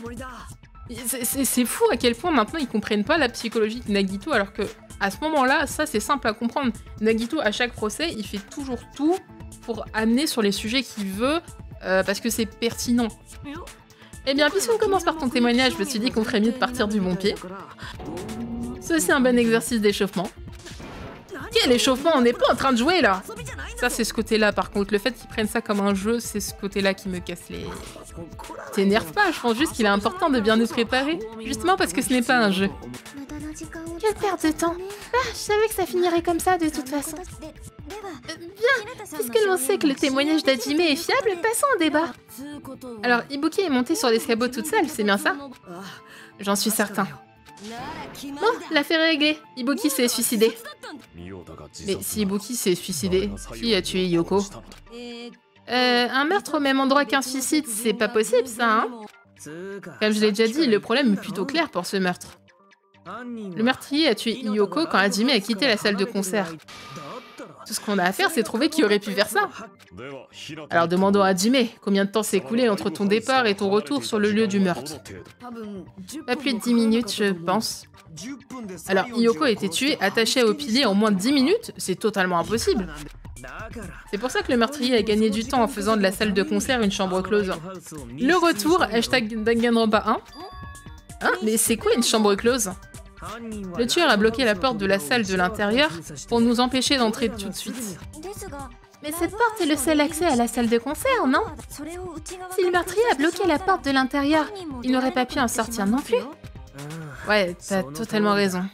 C'est fou à quel point maintenant ils comprennent pas la psychologie de Nagito, alors que à ce moment-là, ça c'est simple à comprendre. Nagito, à chaque procès, il fait toujours tout pour amener sur les sujets qu'il veut, parce que c'est pertinent. Eh bien, puisqu'on commence par ton témoignage, je me suis dit qu'on ferait mieux de partir du bon pied. Ceci est un bon exercice d'échauffement. Quel échauffement? On n'est pas en train de jouer là! Ça, c'est ce côté-là, par contre. Le fait qu'ils prennent ça comme un jeu, c'est ce côté-là qui me casse les... T'énerve pas, je pense juste qu'il est important de bien nous préparer. Justement parce que ce n'est pas un jeu. Quelle perte de temps. Ah, je savais que ça finirait comme ça de toute façon. Bien, puisque l'on sait que le témoignage d'Hajime est fiable, passons au débat. Alors, Ibuki est montée sur l'escabeau toute seule, c'est bien ça? J'en suis certain. Bon, l'affaire est réglée. Ibuki s'est suicidé. Mais si Ibuki s'est suicidé, qui a tué Yoko? Un meurtre au même endroit qu'un suicide, c'est pas possible ça, hein? Comme je l'ai déjà dit, le problème est plutôt clair pour ce meurtre. Le meurtrier a tué Yoko quand Hajime a quitté la salle de concert. Tout ce qu'on a à faire, c'est trouver qui aurait pu faire ça. Alors demandons à Hajime, combien de temps s'est écoulé entre ton départ et ton retour sur le lieu du meurtre? Pas plus de 10 minutes, je pense. Alors, Yoko a été tuée, attachée au pilier en moins de 10 minutes? C'est totalement impossible. C'est pour ça que le meurtrier a gagné du temps en faisant de la salle de concert une chambre close. Le retour, hashtag Danganronpa 1. Hein? Mais c'est quoi une chambre close? Le tueur a bloqué la porte de la salle de l'intérieur pour nous empêcher d'entrer tout de suite. Mais cette porte est le seul accès à la salle de concert, non? Si le meurtrier a bloqué la porte de l'intérieur, il n'aurait pas pu en sortir non plus. Ouais, t'as totalement raison.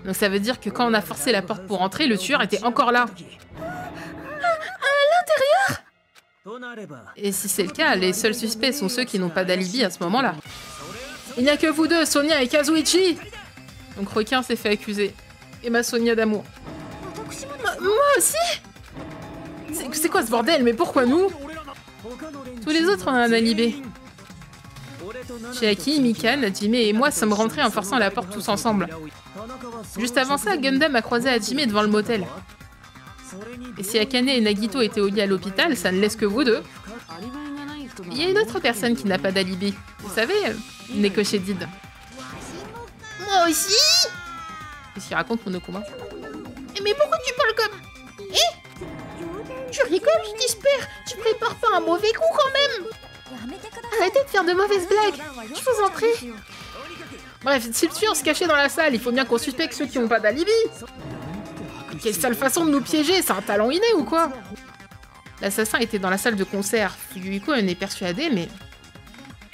Donc ça veut dire que quand on a forcé la porte pour entrer, le tueur était encore là. À l'intérieur? Et si c'est le cas, les seuls suspects sont ceux qui n'ont pas d'alibi à ce moment-là. Il n'y a que vous deux, Sonia et Kazuichi! Donc Requin s'est fait accuser. Et ma Sonia d'amour. Moi aussi? C'est quoi ce bordel? Mais pourquoi nous? Tous les autres ont un alibi. Chiaki, Mikan, Hajime et moi sommes rentrés en forçant la porte tous ensemble. Juste avant ça, Gundam a croisé Hajime devant le motel. Et si Akane et Nagito étaient au lit à l'hôpital, ça ne laisse que vous deux. Il y a une autre personne qui n'a pas d'alibi. Vous savez, Neko Shedid. Moi aussi? Qu'est-ce qu'il raconte, Monokuma? Mais pourquoi tu parles comme... Tu rigoles, je t'espère. Tu prépares pas un mauvais coup quand même. Arrêtez de faire de mauvaises blagues. Je vous en prie. Bref, si le tueur se cachait dans la salle, il faut bien qu'on suspecte ceux qui n'ont pas d'alibi. Quelle sale façon de nous piéger, c'est un talent inné ou quoi? L'assassin était dans la salle de concert. Fuyuhiko en est persuadée, mais...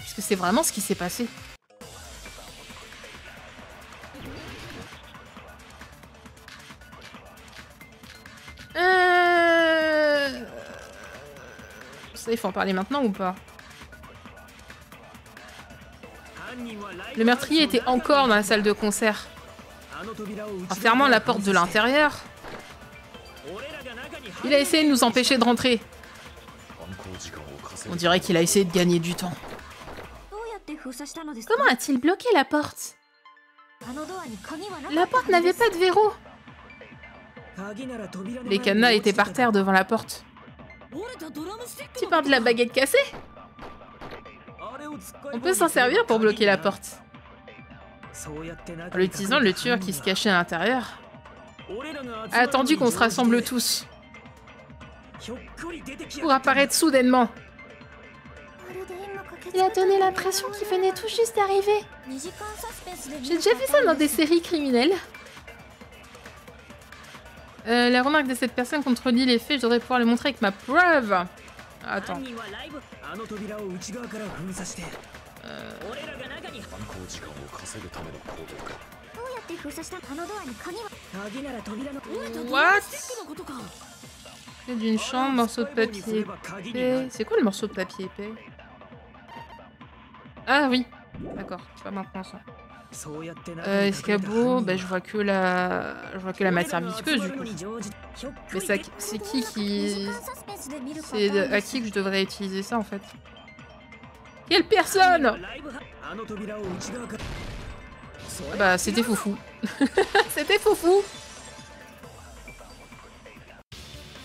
est-ce que c'est vraiment ce qui s'est passé? Ça, il faut en parler maintenant ou pas? Le meurtrier était encore dans la salle de concert. En fermant la porte de l'intérieur, il a essayé de nous empêcher de rentrer. On dirait qu'il a essayé de gagner du temps. Comment a-t-il bloqué la porte? La porte n'avait pas de verrou. Les cadenas étaient par terre devant la porte. Tu parles de la baguette cassée? On peut s'en servir pour bloquer la porte. En l'utilisant, le tueur qui se cachait à l'intérieur a attendu qu'on se rassemble tous pour apparaître soudainement. Il a donné l'impression qu'il venait tout juste d'arriver. J'ai déjà vu ça dans des séries criminelles. La remarque de cette personne contredit les faits, je devrais pouvoir le montrer avec ma preuve. Attends. What? C'est d'une chambre, morceau de papier épais. C'est quoi le morceau de papier épais? Ah oui, d'accord, c'est pas maintenant ça. Escabeau, bah, je vois que la matière visqueuse du coup. Mais c'est qui c'est à qui que je devrais utiliser ça en fait? Quelle personne? Bah c'était foufou. C'était foufou.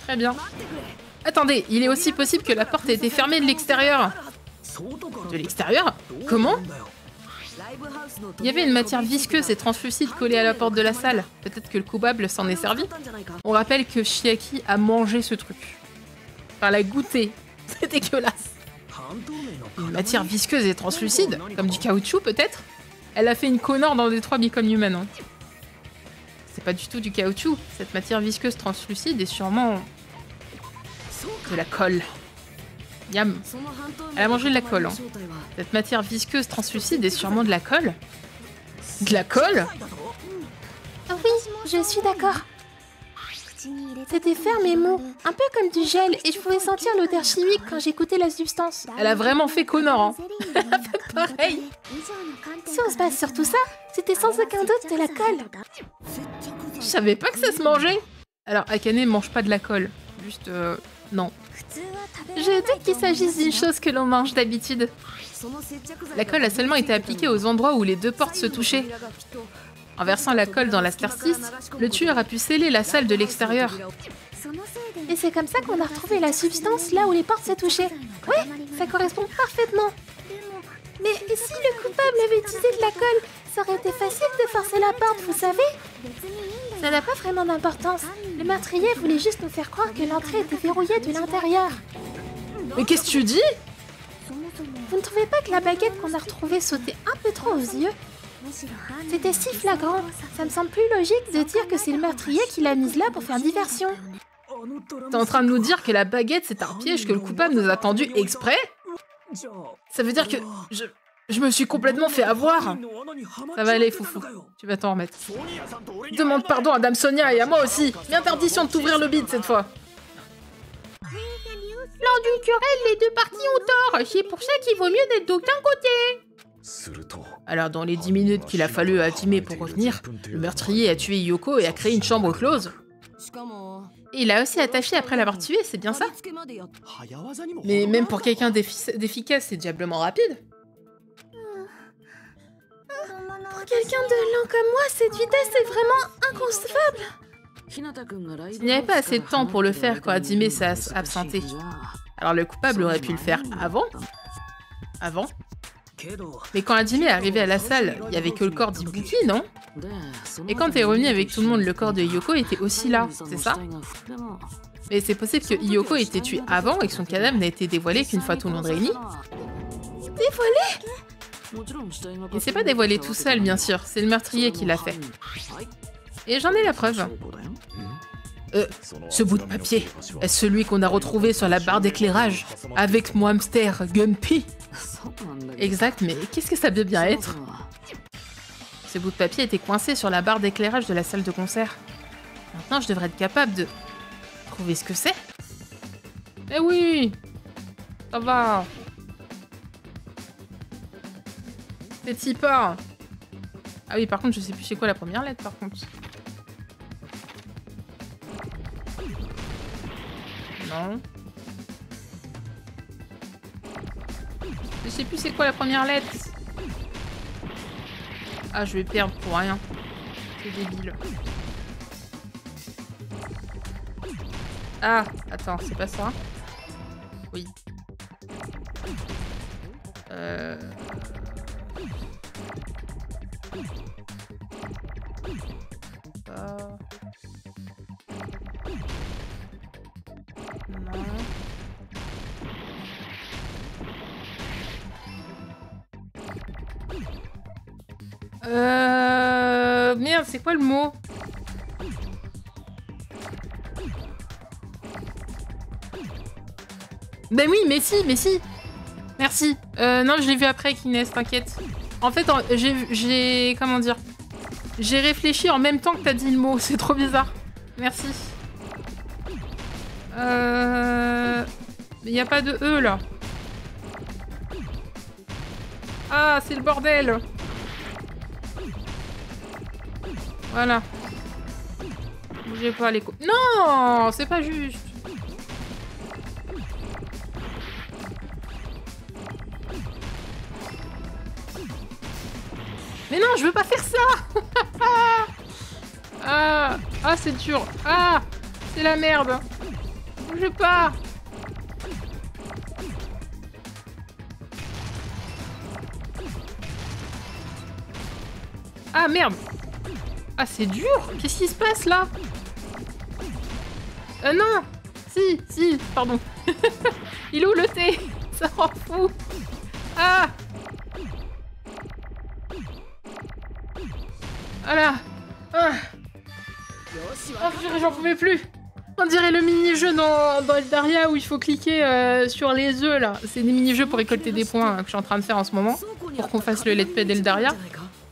Très bien. Attendez, il est aussi possible que la porte ait été fermée de l'extérieur. De l'extérieur? Comment? Il y avait une matière visqueuse et translucide collée à la porte de la salle. Peut-être que le coupable s'en est servi. On rappelle que Chiaki a mangé ce truc. Enfin, l'a goûté. C'est dégueulasse. Une matière visqueuse et translucide, comme du caoutchouc peut-être. Elle a fait une connard dans Detroit Become Human. Hein. C'est pas du tout du caoutchouc. Cette matière visqueuse translucide est sûrement de la colle. Yam. Elle a mangé de la colle. Hein. Cette matière visqueuse translucide est sûrement de la colle. De la colle? Oui, je suis d'accord. C'était ferme et mou, un peu comme du gel, et je pouvais sentir l'odeur chimique quand j'écoutais la substance. Elle a vraiment fait Connor, hein. Elle a fait pareil. Si on se base sur tout ça, c'était sans aucun doute de la colle. Je savais pas que ça se mangeait. Alors, Akane mange pas de la colle. Juste, non. Je doute qu'il s'agisse d'une chose que l'on mange d'habitude. La colle a seulement été appliquée aux endroits où les deux portes se touchaient. En versant la colle dans l'interstice, le tueur a pu sceller la salle de l'extérieur. Et c'est comme ça qu'on a retrouvé la substance là où les portes se touchaient. Ouais, ça correspond parfaitement. Mais si le coupable avait utilisé de la colle, ça aurait été facile de forcer la porte, vous savez? Ça n'a pas vraiment d'importance. Le meurtrier voulait juste nous faire croire que l'entrée était verrouillée de l'intérieur. Mais qu'est-ce que tu dis? Vous ne trouvez pas que la baguette qu'on a retrouvée sautait un peu trop aux yeux? C'était si flagrant. Ça me semble plus logique de dire que c'est le meurtrier qui l'a mise là pour faire diversion. T'es en train de nous dire que la baguette c'est un piège que le coupable nous a tendu exprès? Ça veut dire que je me suis complètement fait avoir. Ça va aller, Foufou. Tu vas t'en remettre. Demande pardon à Dame Sonia et à moi aussi. L'interdiction de t'ouvrir le bide cette fois. Lors d'une querelle, les deux parties ont tort. C'est pour ça qu'il vaut mieux d'être d'aucun côté. Alors, dans les 10 minutes qu'il a fallu à Hajime pour revenir, le meurtrier a tué Yoko et a créé une chambre close. Et il a aussi attaché après l'avoir tué, c'est bien ça? Mais même pour quelqu'un d'efficace, c'est diablement rapide. Pour quelqu'un de lent comme moi, cette vitesse est vraiment inconcevable. Il n'y avait pas assez de temps pour le faire quand Hajime s'est absenté. Alors le coupable aurait pu le faire avant. Mais quand Hajime est arrivé à la salle, il n'y avait que le corps d'Ibuki, non? Et quand t'es revenu avec tout le monde, le corps de Yoko était aussi là, c'est ça? Mais c'est possible que Yoko ait été tuée avant et que son cadavre n'a été dévoilé qu'une fois tout le monde réuni. Dévoilé? Il s'est pas dévoilé tout seul, bien sûr, c'est le meurtrier qui l'a fait. Et j'en ai la preuve. Ce bout de papier, est-ce celui qu'on a retrouvé sur la barre d'éclairage avec mon hamster Gumpy? Exact, mais qu'est-ce que ça peut bien être? Ce bout de papier était coincé sur la barre d'éclairage de la salle de concert. Maintenant, je devrais être capable de trouver ce que c'est. Eh oui! Ça va! C'est Tipa! Ah oui, par contre, je sais plus c'est quoi la première lettre, par contre. Non. Je sais plus c'est quoi la première lettre. Ah, je vais perdre pour rien. C'est débile. Ah, attends, c'est pas ça? Oui. Non. Merde, c'est quoi le mot? Ben oui, mais si. Merci. Non, je l'ai vu après, Inès, t'inquiète. En fait, j'ai... Comment dire? J'ai réfléchi en même temps que t'as dit le mot. C'est trop bizarre. Merci. Il n'y a pas de E, là. Ah, c'est le bordel. Voilà. Bougez pas les coups. Non, c'est pas juste. Mais non, je veux pas faire ça. Ah, c'est dur. Ah, c'est la merde. Bougez pas. Ah, merde. Ah, c'est dur. Qu'est-ce qui se passe, là? Non. Si, pardon. Il est où le thé? Ça rend fou. Ah. Voilà. Ah. Oh, j'en pouvais plus. On dirait le mini-jeu dans Eldaria où il faut cliquer sur les œufs, là. C'est des mini-jeux pour récolter des points que je suis en train de faire en ce moment. Pour qu'on fasse le let's play d'Eldaria.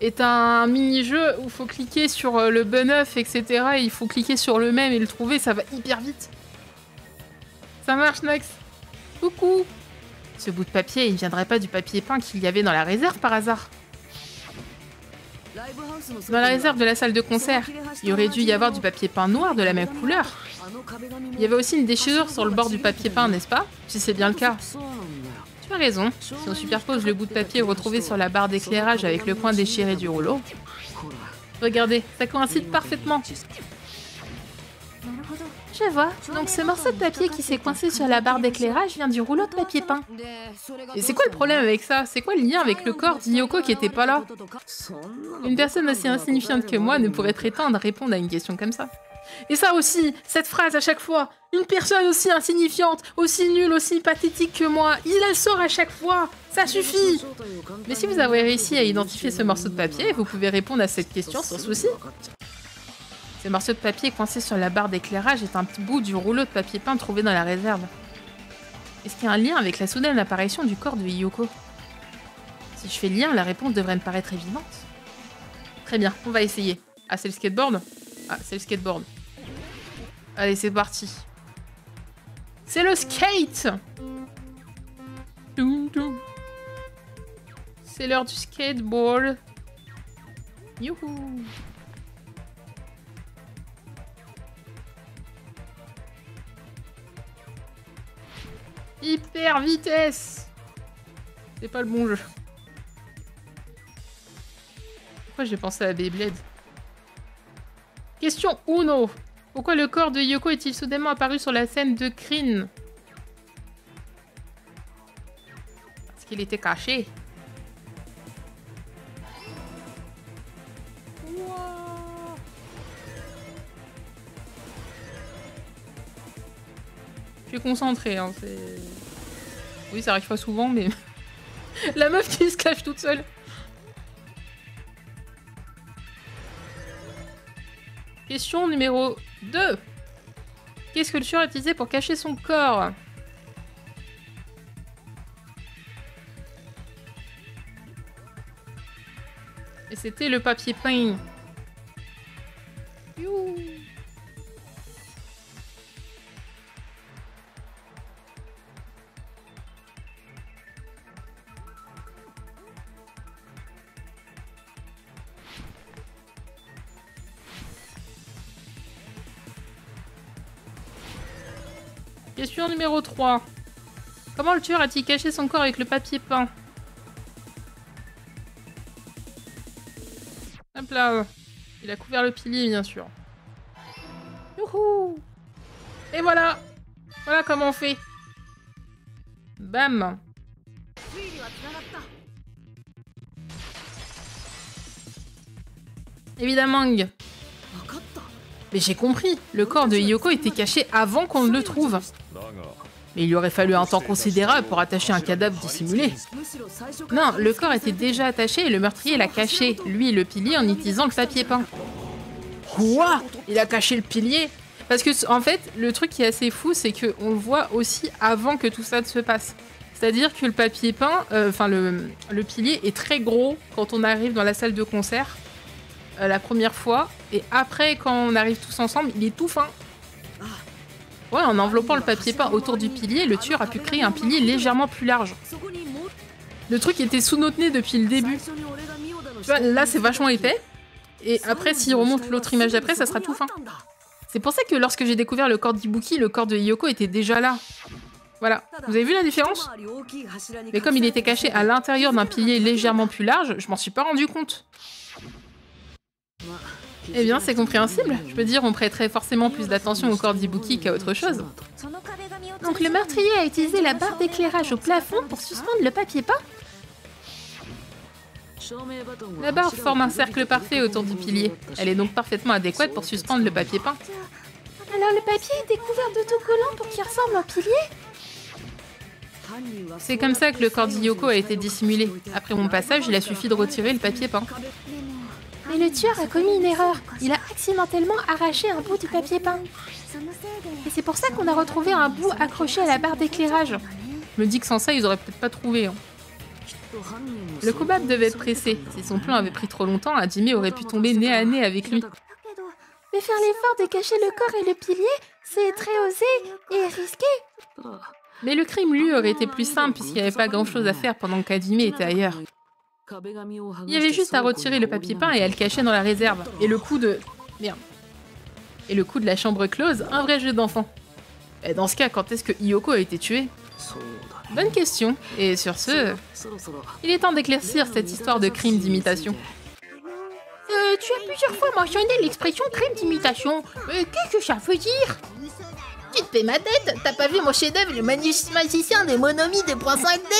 est un mini-jeu où il faut cliquer sur le bon œuf, etc. Et il faut cliquer sur le même et le trouver, ça va hyper vite. Ça marche, Nox. Coucou. Ce bout de papier, il viendrait pas du papier peint qu'il y avait dans la réserve par hasard? Dans la réserve de la salle de concert, il aurait dû y avoir du papier peint noir de la même couleur. Il y avait aussi une déchirure sur le bord du papier peint, n'est-ce pas? Si c'est bien le cas. Tu as raison. Si on superpose le bout de papier retrouvé sur la barre d'éclairage avec le coin déchiré du rouleau. Regardez, ça coïncide parfaitement. Je vois. Donc ce morceau de papier qui s'est coincé sur la barre d'éclairage vient du rouleau de papier peint. Et c'est quoi le problème avec ça? C'est quoi le lien avec le corps d'Hiyoko qui était pas là? Une personne aussi insignifiante que moi ne pourrait prétendre répondre à une question comme ça. Et ça aussi, cette phrase à chaque fois. Une personne aussi insignifiante, aussi nulle, aussi pathétique que moi, il la sort à chaque fois. Ça suffit. Mais si vous avez réussi à identifier ce morceau de papier, vous pouvez répondre à cette question sans souci. Ce morceau de papier coincé sur la barre d'éclairage est un petit bout du rouleau de papier peint trouvé dans la réserve. Est-ce qu'il y a un lien avec la soudaine apparition du corps de Hiyoko? Si je fais le lien, la réponse devrait me paraître évidente. Très bien, on va essayer. Ah, c'est le skateboard? Ah, c'est le skateboard. Allez, c'est parti. C'est le skate! C'est l'heure du skateboard. Youhou! Hyper vitesse! C'est pas le bon jeu. Pourquoi j'ai pensé à Beyblade? Question Uno. Pourquoi le corps de Hiyoko est-il soudainement apparu sur la scène de crime? Parce qu'il était caché. Wow. Je suis concentrée, hein, c'est... Oui, ça arrive pas souvent, mais... La meuf qui se cache toute seule. Question numéro 2. Quelle sculpture a utilisé pour cacher son corps? Et c'était le papier peint. Youh. Question numéro 3. Comment le tueur a-t-il caché son corps avec le papier peint? Hop là. Il a couvert le pilier, bien sûr. Youhou! Et voilà! Voilà comment on fait. Bam! Évidemment. Mais j'ai compris, le corps de Hiyoko était caché avant qu'on ne le trouve. Mais il lui aurait fallu un temps considérable pour attacher un cadavre dissimulé. Non, le corps était déjà attaché et le meurtrier l'a caché, lui et le pilier, en utilisant le papier peint. Quoi? Il a caché le pilier? Parce que, en fait, le truc qui est assez fou, c'est qu'on le voit aussi avant que tout ça se passe. C'est-à-dire que le papier peint, le pilier est très gros quand on arrive dans la salle de concert. La première fois, et après quand on arrive tous ensemble, il est tout fin. Ouais, en enveloppant le papier peint autour du pilier, le tueur a pu créer un pilier légèrement plus large. Le truc était sous notre nez depuis le début. Tu vois, là c'est vachement épais, et après s'il remonte l'autre image d'après, ça sera tout fin. C'est pour ça que lorsque j'ai découvert le corps d'Ibuki, le corps de Hiyoko était déjà là. Voilà, vous avez vu la différence? Mais comme il était caché à l'intérieur d'un pilier légèrement plus large, je m'en suis pas rendu compte. Eh bien, c'est compréhensible. Je peux dire, on prêterait forcément plus d'attention au corps d'Ibuki qu'à autre chose. Donc le meurtrier a utilisé la barre d'éclairage au plafond pour suspendre le papier peint? La barre forme un cercle parfait autour du pilier. Elle est donc parfaitement adéquate pour suspendre le papier peint. Alors le papier était couvert d'autocollants pour qu'il ressemble au pilier? C'est comme ça que le corps d'Hiyoko a été dissimulé. Après mon passage, il a suffi de retirer le papier peint. Mais le tueur a commis une erreur. Il a accidentellement arraché un bout du papier peint. Et c'est pour ça qu'on a retrouvé un bout accroché à la barre d'éclairage. Je me dis que sans ça, ils auraient peut-être pas trouvé. Hein. Le coupable devait être pressé. Si son plan avait pris trop longtemps, Hajime aurait pu tomber nez à nez avec lui. Mais faire l'effort de cacher le corps et le pilier, c'est très osé et risqué. Mais le crime, lui, aurait été plus simple puisqu'il n'y avait pas grand-chose à faire pendant qu'Hajime était ailleurs. Il y avait juste à retirer le papier peint et à le cacher dans la réserve. Et le coup de... Merde. Et le coup de la chambre close, un vrai jeu d'enfant. Et dans ce cas, quand est-ce que Hiyoko a été tuée? Bonne question. Et sur ce, il est temps d'éclaircir cette histoire de crime d'imitation. Tu as plusieurs fois mentionné l'expression crime d'imitation. Qu'est-ce que ça veut dire? Tu te fais ma tête? T'as pas vu mon chef-d'œuvre, le magicien des Monomi 2.5D?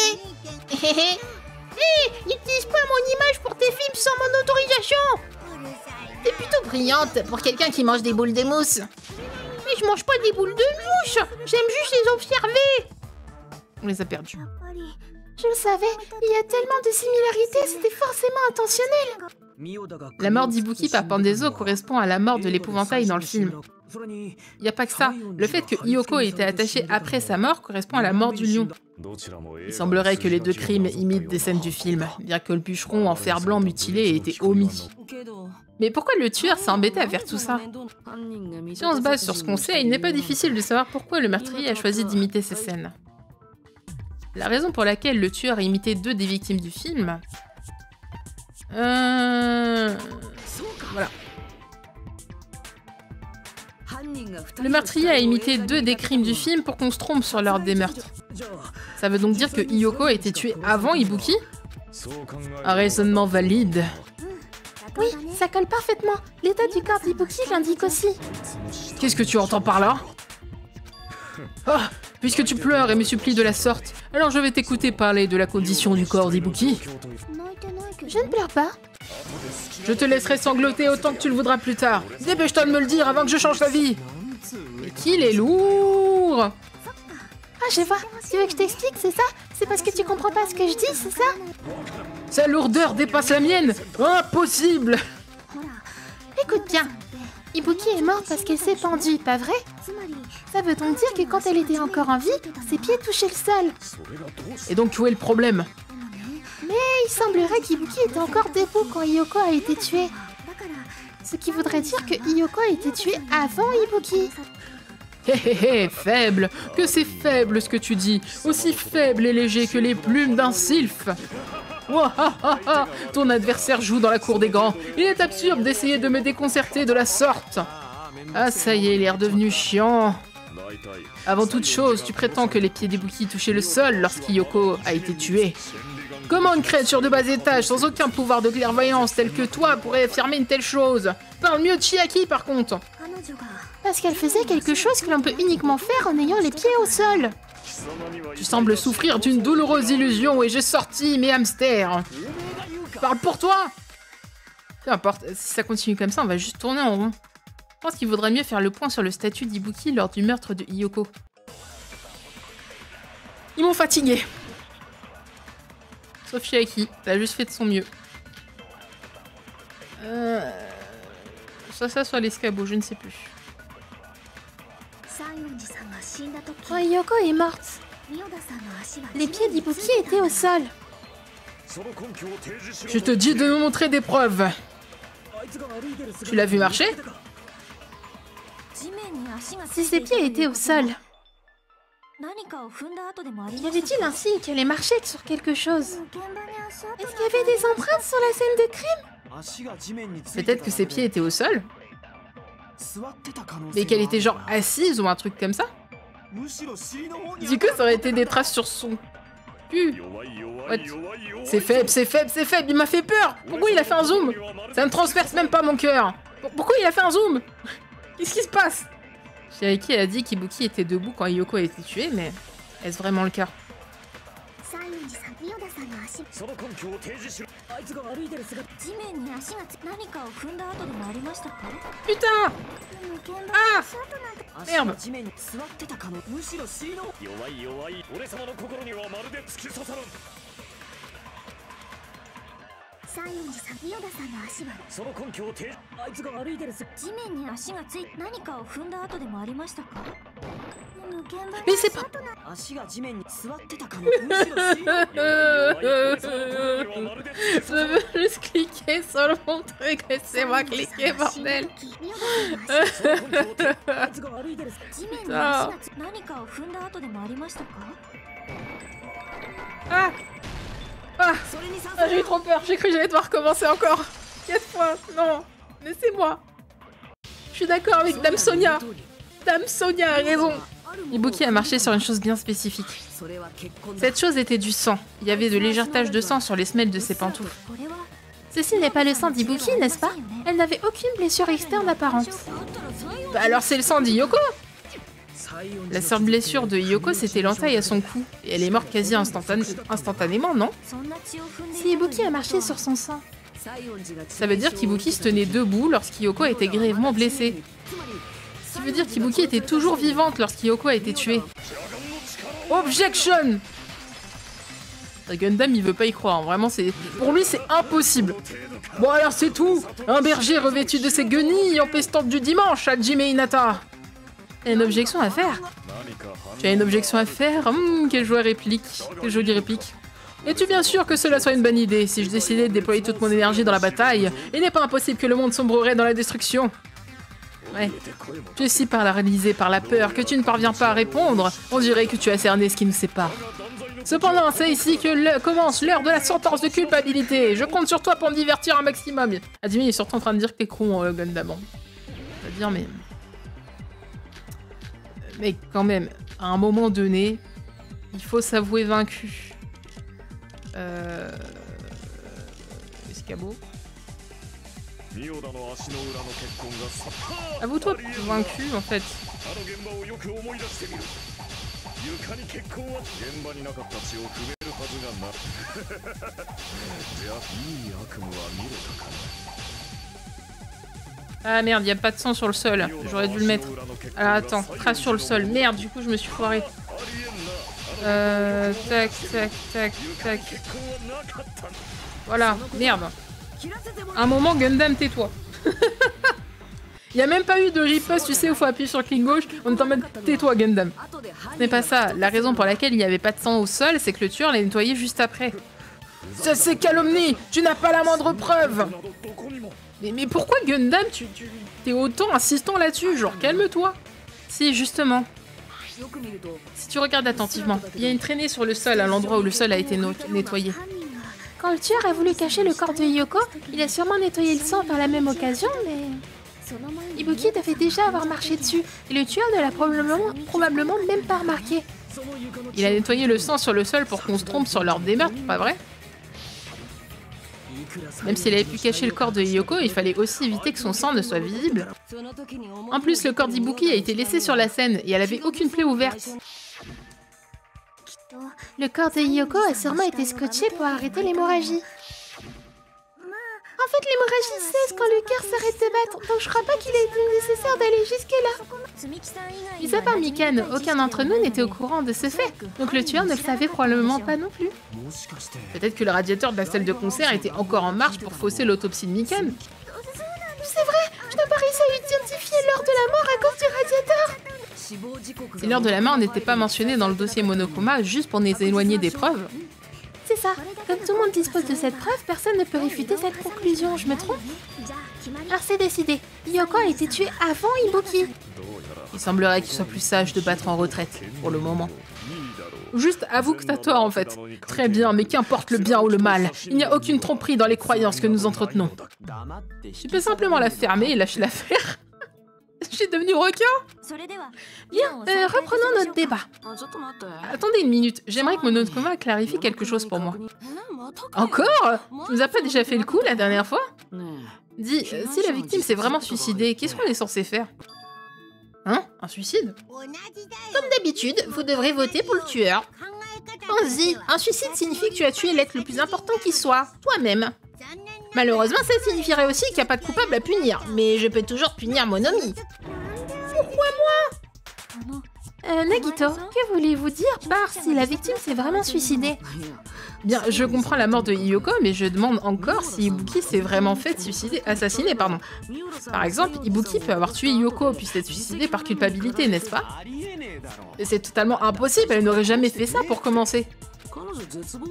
N'utilise pas mon image pour tes films sans mon autorisation! T'es plutôt brillante pour quelqu'un qui mange des boules de mousse. Mais je mange pas des boules de mouche! J'aime juste les observer! On les a perdus. Je le savais, il y a tellement de similarités, c'était forcément intentionnel. La mort d'Ibuki par Pandezo correspond à la mort de l'épouvantail dans le film. Il n'y a pas que ça. Le fait que Hiyoko ait été attachée après sa mort correspond à la mort du lion. Il semblerait que les deux crimes imitent des scènes du film, bien que le bûcheron en fer blanc mutilé ait été omis. Mais pourquoi le tueur s'est embêté à faire tout ça? Si on se base sur ce qu'on sait, il n'est pas difficile de savoir pourquoi le meurtrier a choisi d'imiter ces scènes. La raison pour laquelle le tueur a imité deux des victimes du film... Voilà. Le meurtrier a imité deux des crimes du film pour qu'on se trompe sur l'ordre des meurtres. Ça veut donc dire que Hiyoko a été tuée avant Ibuki? Un raisonnement valide. Oui, ça colle parfaitement. L'état du corps d'Ibuki l'indique aussi. Qu'est-ce que tu entends par là? Ah, puisque tu pleures et me supplies de la sorte, alors je vais t'écouter parler de la condition du corps d'Ibuki. Je ne pleure pas. Je te laisserai sangloter autant que tu le voudras plus tard. Dépêche-toi de me le dire avant que je change ta vie. Mais qu'il est lourd! Ah, je vois. Tu veux que je t'explique, c'est ça? C'est parce que tu comprends pas ce que je dis, c'est ça? Sa lourdeur dépasse la mienne! Impossible! Écoute bien. Ibuki est morte parce qu'elle s'est pendue, pas vrai? Ça veut donc dire que quand elle était encore en vie, ses pieds touchaient le sol. Et donc où est le problème? Il semblerait qu'Ibuki était encore debout quand Hiyoko a été tuée. Ce qui voudrait dire que Hiyoko a été tuée avant Ibuki. Hé hé hé, faible! Que c'est faible ce que tu dis! Aussi faible et léger que les plumes d'un sylphe! Ouahaha! Ton adversaire joue dans la cour des grands. Il est absurde d'essayer de me déconcerter de la sorte. Ah ça y est, il est redevenu chiant. Avant toute chose, tu prétends que les pieds d'Ibuki touchaient le sol lorsqu'Hiyoko a été tuée. Comment une créature de bas étage, sans aucun pouvoir de clairvoyance tel que toi, pourrait affirmer une telle chose? Parle mieux de Chiaki par contre. Parce qu'elle faisait quelque chose que l'on peut uniquement faire en ayant les pieds au sol. Tu sembles souffrir d'une douloureuse illusion et j'ai sorti mes hamsters. Parle pour toi. Peu importe, si ça continue comme ça, on va juste tourner en rond. Je pense qu'il vaudrait mieux faire le point sur le statut d'Ibuki lors du meurtre de Hiyoko. Ils m'ont fatigué. Sauf Chiaki, elle a juste fait de son mieux. Soit l'escabeau, je ne sais plus. Quand Hiyoko est morte, les pieds d'Ibuki étaient au sol. Je te dis de nous montrer des preuves. Tu l'as vu marcher? Si ses pieds étaient au sol, y avait-il un signe qu'elle marchait sur quelque chose? Est-ce qu'il y avait des empreintes sur la scène de crime? Peut-être que ses pieds étaient au sol? Mais qu'elle était genre assise ou un truc comme ça? Du coup, ça aurait été des traces sur son cul. What? C'est faible, c'est faible, c'est faible, il m'a fait peur! Pourquoi il a fait un zoom? Ça ne transperce même pas mon cœur! Pourquoi il a fait un zoom? Qu'est-ce qui se passe? Chiaki a dit qu'Ibuki était debout quand Hiyoko a été tuée, mais est-ce vraiment le cas? Putain! Ah! Merde! Mais c'est pas... Je veux juste cliquer sur le bon truc, laissez-moi cliquer, bordel. Putain. Ah, ah, j'ai eu trop peur, j'ai cru que j'allais devoir recommencer encore. 4 fois, non, laissez-moi. Je suis d'accord avec Dame Sonia. Dame Sonia a raison. Ibuki a marché sur une chose bien spécifique. Cette chose était du sang. Il y avait de légères taches de sang sur les semelles de ses pantoufles. Ceci n'est pas le sang d'Ibuki, n'est-ce pas? Elle n'avait aucune blessure externe apparente. Bah alors c'est le sang d'Hiyoko. La seule blessure de Hiyoko, c'était l'entaille à son cou. Et elle est morte quasi instantanément, non? Si Ibuki a marché sur son sang. Ça veut dire qu'Ibuki se tenait debout lorsqu'Hiyoko a été grièvement blessée. Ce qui veut dire qu'Ibuki était toujours vivante lorsqu'Hiyoko a été tuée. Objection! Gundam, il veut pas y croire. Vraiment, pour lui, c'est impossible. Bon, alors c'est tout. Un berger revêtu de ses guenilles empestantes du dimanche, Hajime Hinata. T'as une objection à faire? Tu as une objection à faire? Quelle jolie réplique. Quelle jolie réplique. Es-tu bien sûr que cela soit une bonne idée? Si je décidais de déployer toute mon énergie dans la bataille, il n'est pas impossible que le monde sombrerait dans la destruction. Ouais. Tu es si paralysé par la peur que tu ne parviens pas à répondre. On dirait que tu as cerné ce qui nous sépare. Cependant, c'est ici que commence l'heure de la sentence de culpabilité. Je compte sur toi pour me divertir un maximum. Hajime est surtout en train de dire que t'es con, Gundam. C'est-à-dire, mais... Mais quand même, à un moment donné, il faut s'avouer vaincu. Escabeau. Avoue-toi vaincu, en fait. Ah merde, y a pas de sang sur le sol. J'aurais dû le mettre. Alors attends, trace sur le sol. Merde, du coup je me suis foirée. Tac, tac, tac, tac. Voilà, merde. Un moment, Gundam, tais-toi. Il n'y a même pas eu de riposte, tu sais, où il faut appuyer sur le clic gauche. On est en mode tais-toi, Gundam. Ce n'est pas ça. La raison pour laquelle il n'y avait pas de sang au sol, c'est que le tueur l'a nettoyé juste après. Ça, c'est calomnie. Tu n'as pas la moindre preuve. Mais pourquoi, Gundam, t'es autant insistant là-dessus? Genre, calme-toi. Si, justement. Si tu regardes attentivement, il y a une traînée sur le sol à l'endroit où le sol a été nettoyé. Quand le tueur a voulu cacher le corps de Hiyoko, il a sûrement nettoyé le sang par la même occasion, mais... Ibuki devait déjà avoir marché dessus, et le tueur ne l'a probablement même pas remarqué. Il a nettoyé le sang sur le sol pour qu'on se trompe sur l'ordre des meurtres, pas vrai? Même s'il avait pu cacher le corps de Hiyoko, il fallait aussi éviter que son sang ne soit visible. En plus, le corps d'Ibuki a été laissé sur la scène, et elle avait aucune plaie ouverte. Le corps de Hiyoko a sûrement été scotché pour arrêter l'hémorragie. En fait, l'hémorragie cesse quand le cœur s'arrête de battre, donc je crois pas qu'il est nécessaire d'aller jusque-là. Mis à part Mikan, aucun d'entre nous n'était au courant de ce fait, donc le tueur ne le savait probablement pas non plus. Peut-être que le radiateur de la salle de concert était encore en marche pour fausser l'autopsie de Mikan. C'est vrai, je n'ai pas réussi à identifier l'heure de la mort à cause du radiateur. Si l'heure de la mort n'était pas mentionnée dans le dossier Monokuma juste pour nous éloigner des preuves. C'est ça. Comme tout le monde dispose de cette preuve, personne ne peut réfuter cette conclusion, je me trompe? Alors c'est décidé. Hiyoko a été tuée avant Ibuki. Il semblerait qu'il soit plus sage de battre en retraite, pour le moment. Juste avoue que t'as tort, en fait. Très bien, mais qu'importe le bien ou le mal, il n'y a aucune tromperie dans les croyances que nous entretenons. Tu peux simplement la fermer et lâcher l'affaire. Je suis devenue requin. Bien, reprenons notre débat. Attendez une minute, j'aimerais que Monokuma clarifie quelque chose pour moi. Encore? Tu nous as pas déjà fait le coup la dernière fois? Dis, si la victime s'est vraiment suicidée, qu'est-ce qu'on est censé faire? Hein? Un suicide? Comme d'habitude, vous devrez voter pour le tueur. Pense-y, un suicide signifie que tu as tué l'être le plus important qui soit, toi-même. Malheureusement, ça signifierait aussi qu'il n'y a pas de coupable à punir, mais je peux toujours punir Monomi. Pourquoi moi? Nagito, que voulez-vous dire par si la victime s'est vraiment suicidée? Bien, je comprends la mort de Hiyoko, mais je demande encore si Ibuki s'est vraiment fait assassiner, pardon. Par exemple, Ibuki peut avoir tué Hiyoko puis s'être suicidée par culpabilité, n'est-ce pas? Et c'est totalement impossible, elle n'aurait jamais fait ça pour commencer.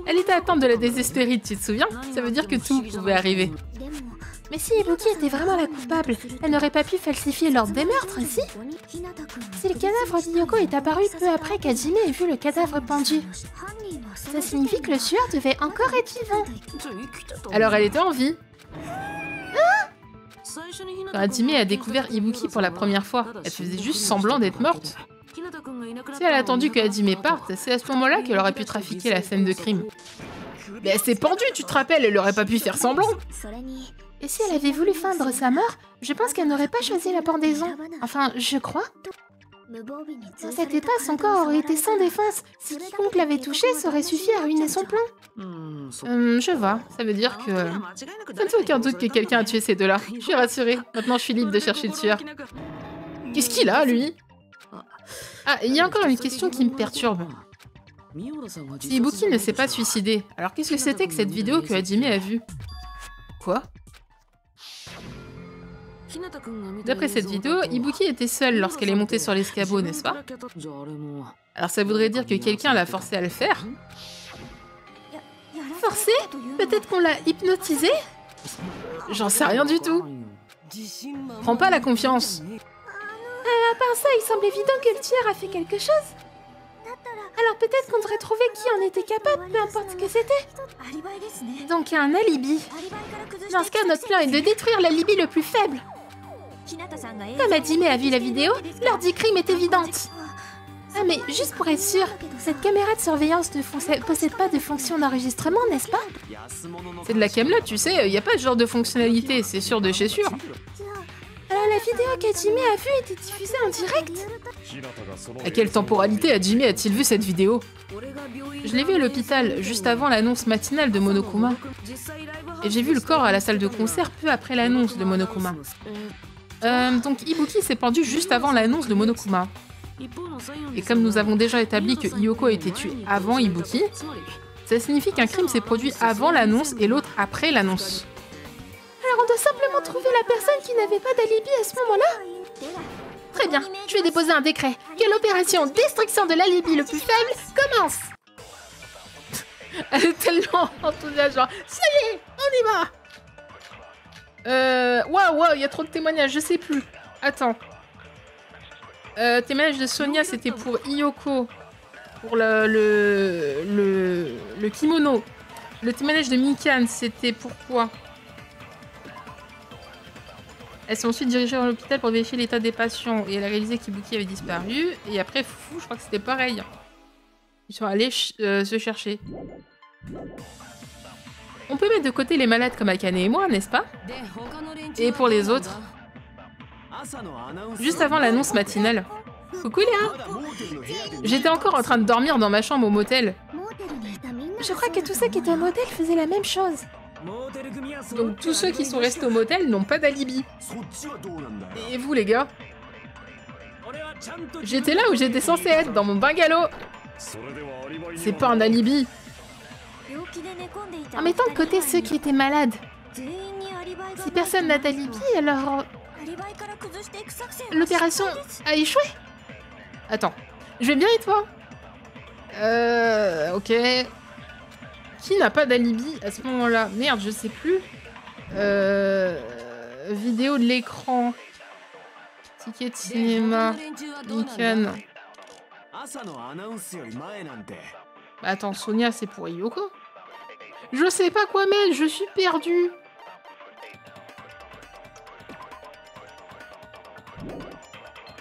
Elle était atteinte de la désespérite, tu te souviens? Ça veut dire que tout pouvait arriver. Mais si Ibuki était vraiment la coupable, elle n'aurait pas pu falsifier l'ordre des meurtres, si? Si le cadavre d'Hiyoko est apparu peu après qu'Hajime ait vu le cadavre pendu, ça signifie que le tueur devait encore être vivant. Alors elle était en vie. Quand Hajime a découvert Ibuki pour la première fois, elle faisait juste semblant d'être morte. Si elle a attendu que Hajime parte, c'est à ce moment-là qu'elle aurait pu trafiquer la scène de crime. Mais elle s'est pendue, tu te rappelles, elle aurait pas pu faire semblant. Et si elle avait voulu feindre sa mort, je pense qu'elle n'aurait pas choisi la pendaison. Enfin, je crois. Dans cet état, son corps aurait été sans défense. Si quiconque l'avait touché, ça aurait suffi à ruiner son plan. Je vois, ça veut dire que... Ça ne fait aucun doute que quelqu'un a tué ces deux-là. Je suis rassurée, maintenant je suis libre de chercher le tueur. Qu'est-ce qu'il a, lui? Ah, il y a encore une question qui me perturbe. Si Ibuki ne s'est pas suicidé, alors qu'est-ce que c'était que cette vidéo que Hajime a vue? Quoi? D'après cette vidéo, Ibuki était seule lorsqu'elle est montée sur l'escabeau, n'est-ce pas? Alors ça voudrait dire que quelqu'un l'a forcée à le faire? Forcée? Peut-être qu'on l'a hypnotisée? J'en sais rien du tout. Prends pas la confiance. À part ça, il semble évident que le tueur a fait quelque chose. Alors peut-être qu'on devrait trouver qui en était capable, peu importe ce que c'était. Donc un alibi. Dans ce cas, notre plan est de détruire l'alibi le plus faible. Comme Hajime a vu la vidéo, l'heure du crime est évidente. Ah mais juste pour être sûr, cette caméra de surveillance ne possède pas de fonction d'enregistrement, n'est-ce pas? C'est de la camelot, tu sais, y a pas ce genre de fonctionnalité, c'est sûr de chez sûr. Alors la vidéo qu'Hajime a vue était diffusée en direct? À quelle temporalité Hajime a-t-il vu cette vidéo? Je l'ai vu à l'hôpital, juste avant l'annonce matinale de Monokuma. Et j'ai vu le corps à la salle de concert peu après l'annonce de Monokuma. Donc Ibuki s'est pendu juste avant l'annonce de Monokuma. Et comme nous avons déjà établi que Hiyoko a été tuée avant Ibuki, ça signifie qu'un crime s'est produit avant l'annonce et l'autre après l'annonce. Alors on doit simplement trouver la personne qui n'avait pas d'alibi à ce moment-là? Très bien, je vais déposer un décret. Que l'opération destruction de l'alibi le plus faible commence. Elle est tellement enthousiaste, genre, ça y est, on y va. Waouh, il y a trop de témoignages, je sais plus. Attends. Témoignage de Sonia, c'était pour Hiyoko. Pour le kimono. Le témoignage de Mikan, c'était pour quoi? Elles sont ensuite dirigées à l'hôpital pour vérifier l'état des patients. Et elle a réalisé qu'Ibuki avait disparu. Et après, Fufu, je crois que c'était pareil. Ils sont allés se chercher. On peut mettre de côté les malades comme Akane et moi, n'est-ce pas? Et pour les autres, juste avant l'annonce matinale. Coucou Léa! J'étais encore en train de dormir dans ma chambre au motel. Je crois que tous ceux qui étaient au motel faisaient la même chose. Donc tous ceux qui sont restés au motel n'ont pas d'alibi. Et vous les gars? J'étais là où j'étais censée être, dans mon bungalow. C'est pas un alibi. En mettant de côté ceux qui étaient malades. Si personne n'a d'alibi, alors... l'opération a échoué? Attends, je vais bien et toi? Ok. Qui n'a pas d'alibi à ce moment-là? Merde, je sais plus. Vidéo de l'écran. Ticket de cinéma. Mikan. Bah attends, Sonia, c'est pour Hiyoko? Je sais pas quoi mettre, je suis perdue.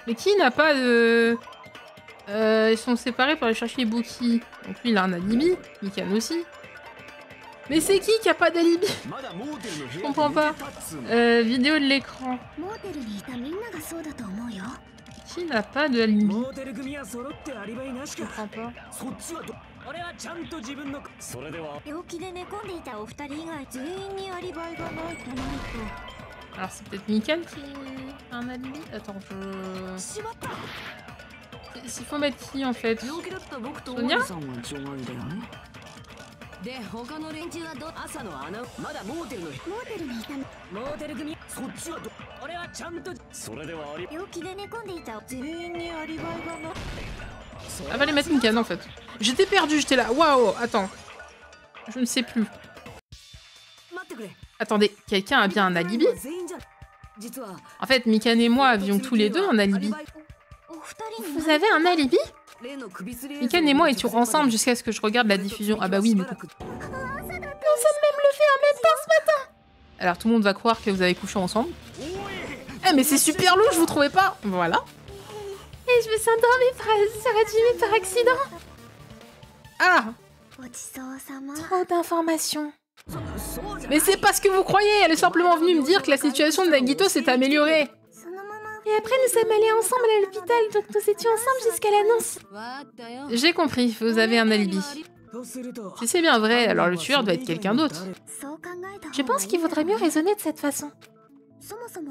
Mais qui n'a pas de... ils sont séparés pour aller chercher Ibuki. Donc lui, il a un alibi. Mikan aussi. Mais c'est qui a pas d'alibi? Je comprends pas. Vidéo de l'écran. Qui n'a pas d'alibi? Je comprends pas. Alors c'est peut-être Mikan qui a un alibi? Attends, S'il faut mettre qui en fait? Sonia? Elle va les mettre une canne en fait. J'étais perdue, j'étais là. Waouh, attends. Je ne sais plus. Attendez, quelqu'un a bien un alibi? En fait, Mikane et moi avions tous les deux un alibi. Vous avez un alibi? Mikane et moi étions ensemble jusqu'à ce que je regarde la diffusion. Ah bah oui, du coup. Nous sommes même levés en même temps ce matin. Alors tout le monde va croire que vous avez couché ensemble. Eh mais c'est super louche, vous trouvez pas? Voilà. Et je me suis endormie sur Hajime par accident. Ah! Trop d'informations. Mais c'est pas ce que vous croyez, elle est simplement venue me dire que la situation de Nagito s'est améliorée. Et après, nous sommes allés ensemble à l'hôpital, donc nous étions ensemble jusqu'à l'annonce. J'ai compris, vous avez un alibi. Si c'est bien vrai, alors le tueur doit être quelqu'un d'autre. Je pense qu'il vaudrait mieux raisonner de cette façon.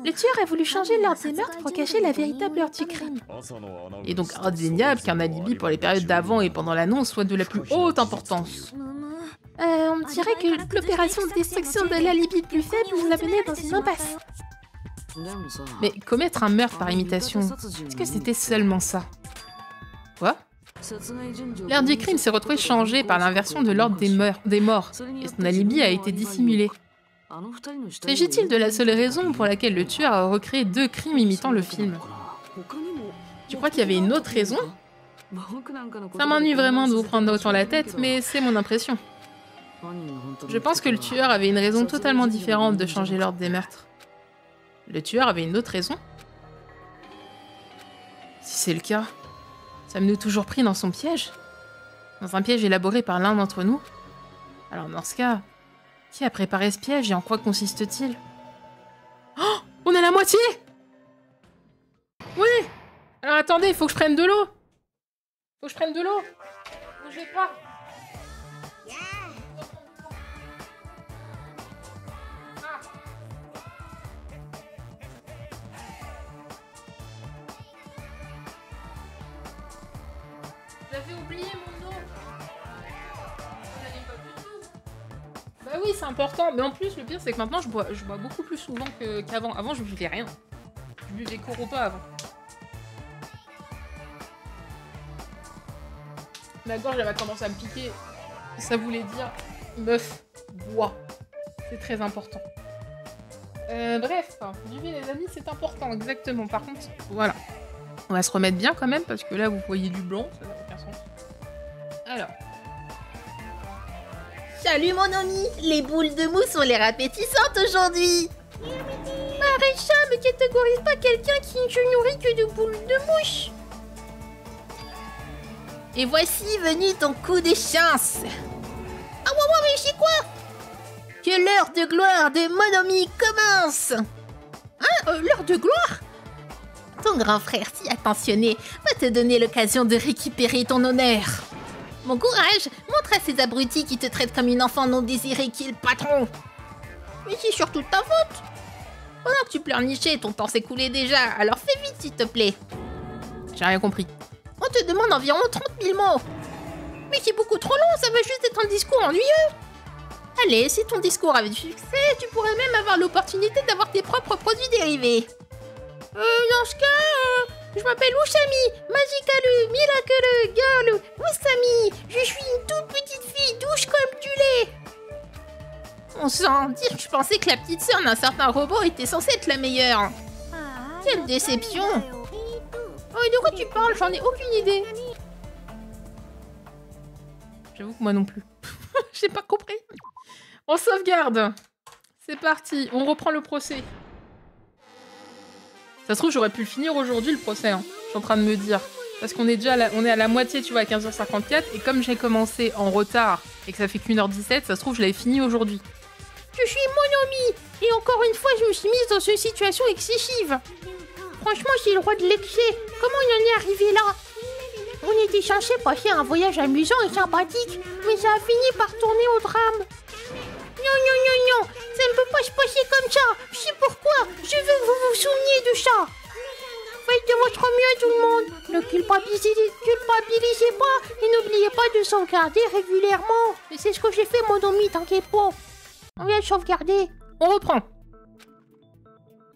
Le tueur a voulu changer l'ordre des meurtres pour cacher la véritable heure du crime. Et donc indéniable qu'un alibi pour les périodes d'avant et pendant l'annonce soit de la plus haute importance. On dirait que l'opération de destruction de l'alibi le plus faible vous a mené dans une impasse. Mais commettre un meurtre par imitation, est-ce que c'était seulement ça? Quoi? L'heure du crime s'est retrouvée changée par l'inversion de l'ordre des morts, et son alibi a été dissimulé. S'agit-il de la seule raison pour laquelle le tueur a recréé 2 crimes imitant le film? Tu crois qu'il y avait une autre raison? Ça m'ennuie vraiment de vous prendre autant la tête, mais c'est mon impression. Je pense que le tueur avait une raison totalement différente de changer l'ordre des meurtres. Le tueur avait une autre raison? Si c'est le cas, sommes-nous toujours pris dans son piège? Dans un piège élaboré par l'un d'entre nous? Alors dans ce cas, qui a préparé ce piège et en quoi consiste-t-il? Oh! On est à la moitié! Oui! Alors attendez, il faut que je prenne de l'eau! Faut que je prenne de l'eau! Bougez pas! J'avais oublié mon eau. J'avais pas du tout. Bah oui, c'est important. Mais en plus, le pire, c'est que maintenant, je bois beaucoup plus souvent qu'avant. Avant, je buvais rien. Je buvais Coropa avant. Ma gorge, elle va commencer à me piquer. Ça voulait dire, meuf, bois. C'est très important. Bref, buvez les amis, c'est important, exactement. Par contre, voilà. On va se remettre bien quand même, parce que là, vous voyez du blanc, ça n'a aucun sens. Alors. Salut mon ami, les boules de mousse ont l'air appétissantes aujourd'hui. Marécha, mais catégorise pas quelqu'un qui ne se nourrit que de boules de mouche. Et voici venu ton coup de chance. Ah ouais, mais c'est quoi? Que l'heure de gloire de Monomi commence. Hein, l'heure de gloire? Ton grand frère si attentionné va te donner l'occasion de récupérer ton honneur. Bon courage, montre à ces abrutis qui te traitent comme une enfant non désirée qui est le patron. Mais c'est surtout ta faute. Pendant que tu pleurnichais, ton temps s'est coulé déjà, alors fais vite s'il te plaît. J'ai rien compris. On te demande environ 30 000 mots. Mais c'est beaucoup trop long, ça va juste être un discours ennuyeux. Allez, si ton discours avait du succès, tu pourrais même avoir l'opportunité d'avoir tes propres produits dérivés. Dans ce cas, je m'appelle Ushami, Magicalu, Miracle, Girl, Usami. Je suis une toute petite fille douce comme du lait. On sent dire que je pensais que la petite sœur d'un certain robot était censée être la meilleure. Quelle déception. Oh, de quoi tu parles? J'en ai aucune idée. J'avoue que moi non plus. J'ai pas compris. On sauvegarde. C'est parti, on reprend le procès. Ça se trouve, j'aurais pu le finir aujourd'hui, le procès. Hein. Je suis en train de me dire. Parce qu'on est déjà on est à la moitié, tu vois, à 15h54. Et comme j'ai commencé en retard et que ça fait qu'1h17, ça se trouve, je l'avais fini aujourd'hui. Je suis Monomi. Et encore une fois, je me suis mise dans une situation excessive. Franchement, j'ai le droit de l'excès. Comment il en est arrivé là? On était censé passer un voyage amusant et sympathique, mais ça a fini par tourner au drame. Non, ça ne peut pas se passer comme ça. Je sais pourquoi. Je veux que vous vous souveniez de ça. Faites de votre mieux, tout le monde. Ne culpabilisez pas et n'oubliez pas de sauvegarder régulièrement. Et c'est ce que j'ai fait, mon ami, t'inquiète pas. On vient de sauvegarder. On reprend.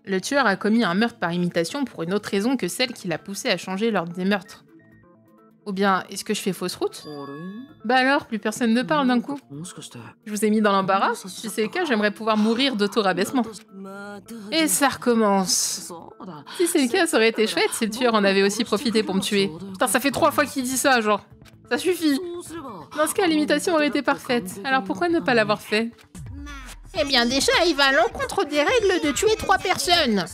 Le tueur a commis un meurtre par imitation pour une autre raison que celle qui l'a poussé à changer l'ordre des meurtres. Ou bien, est-ce que je fais fausse route? Bah alors, plus personne ne parle d'un coup. Je vous ai mis dans l'embarras. Si c'est le cas, j'aimerais pouvoir mourir d'auto-rabaissement. Et ça recommence. Si c'est le cas, ça aurait été chouette si le tueur en avait aussi profité pour me tuer. Putain, ça fait 3 fois qu'il dit ça, genre. Ça suffit. Dans ce cas, l'imitation aurait été parfaite. Alors pourquoi ne pas l'avoir fait? Eh bien déjà, il va à l'encontre des règles de tuer 3 personnes.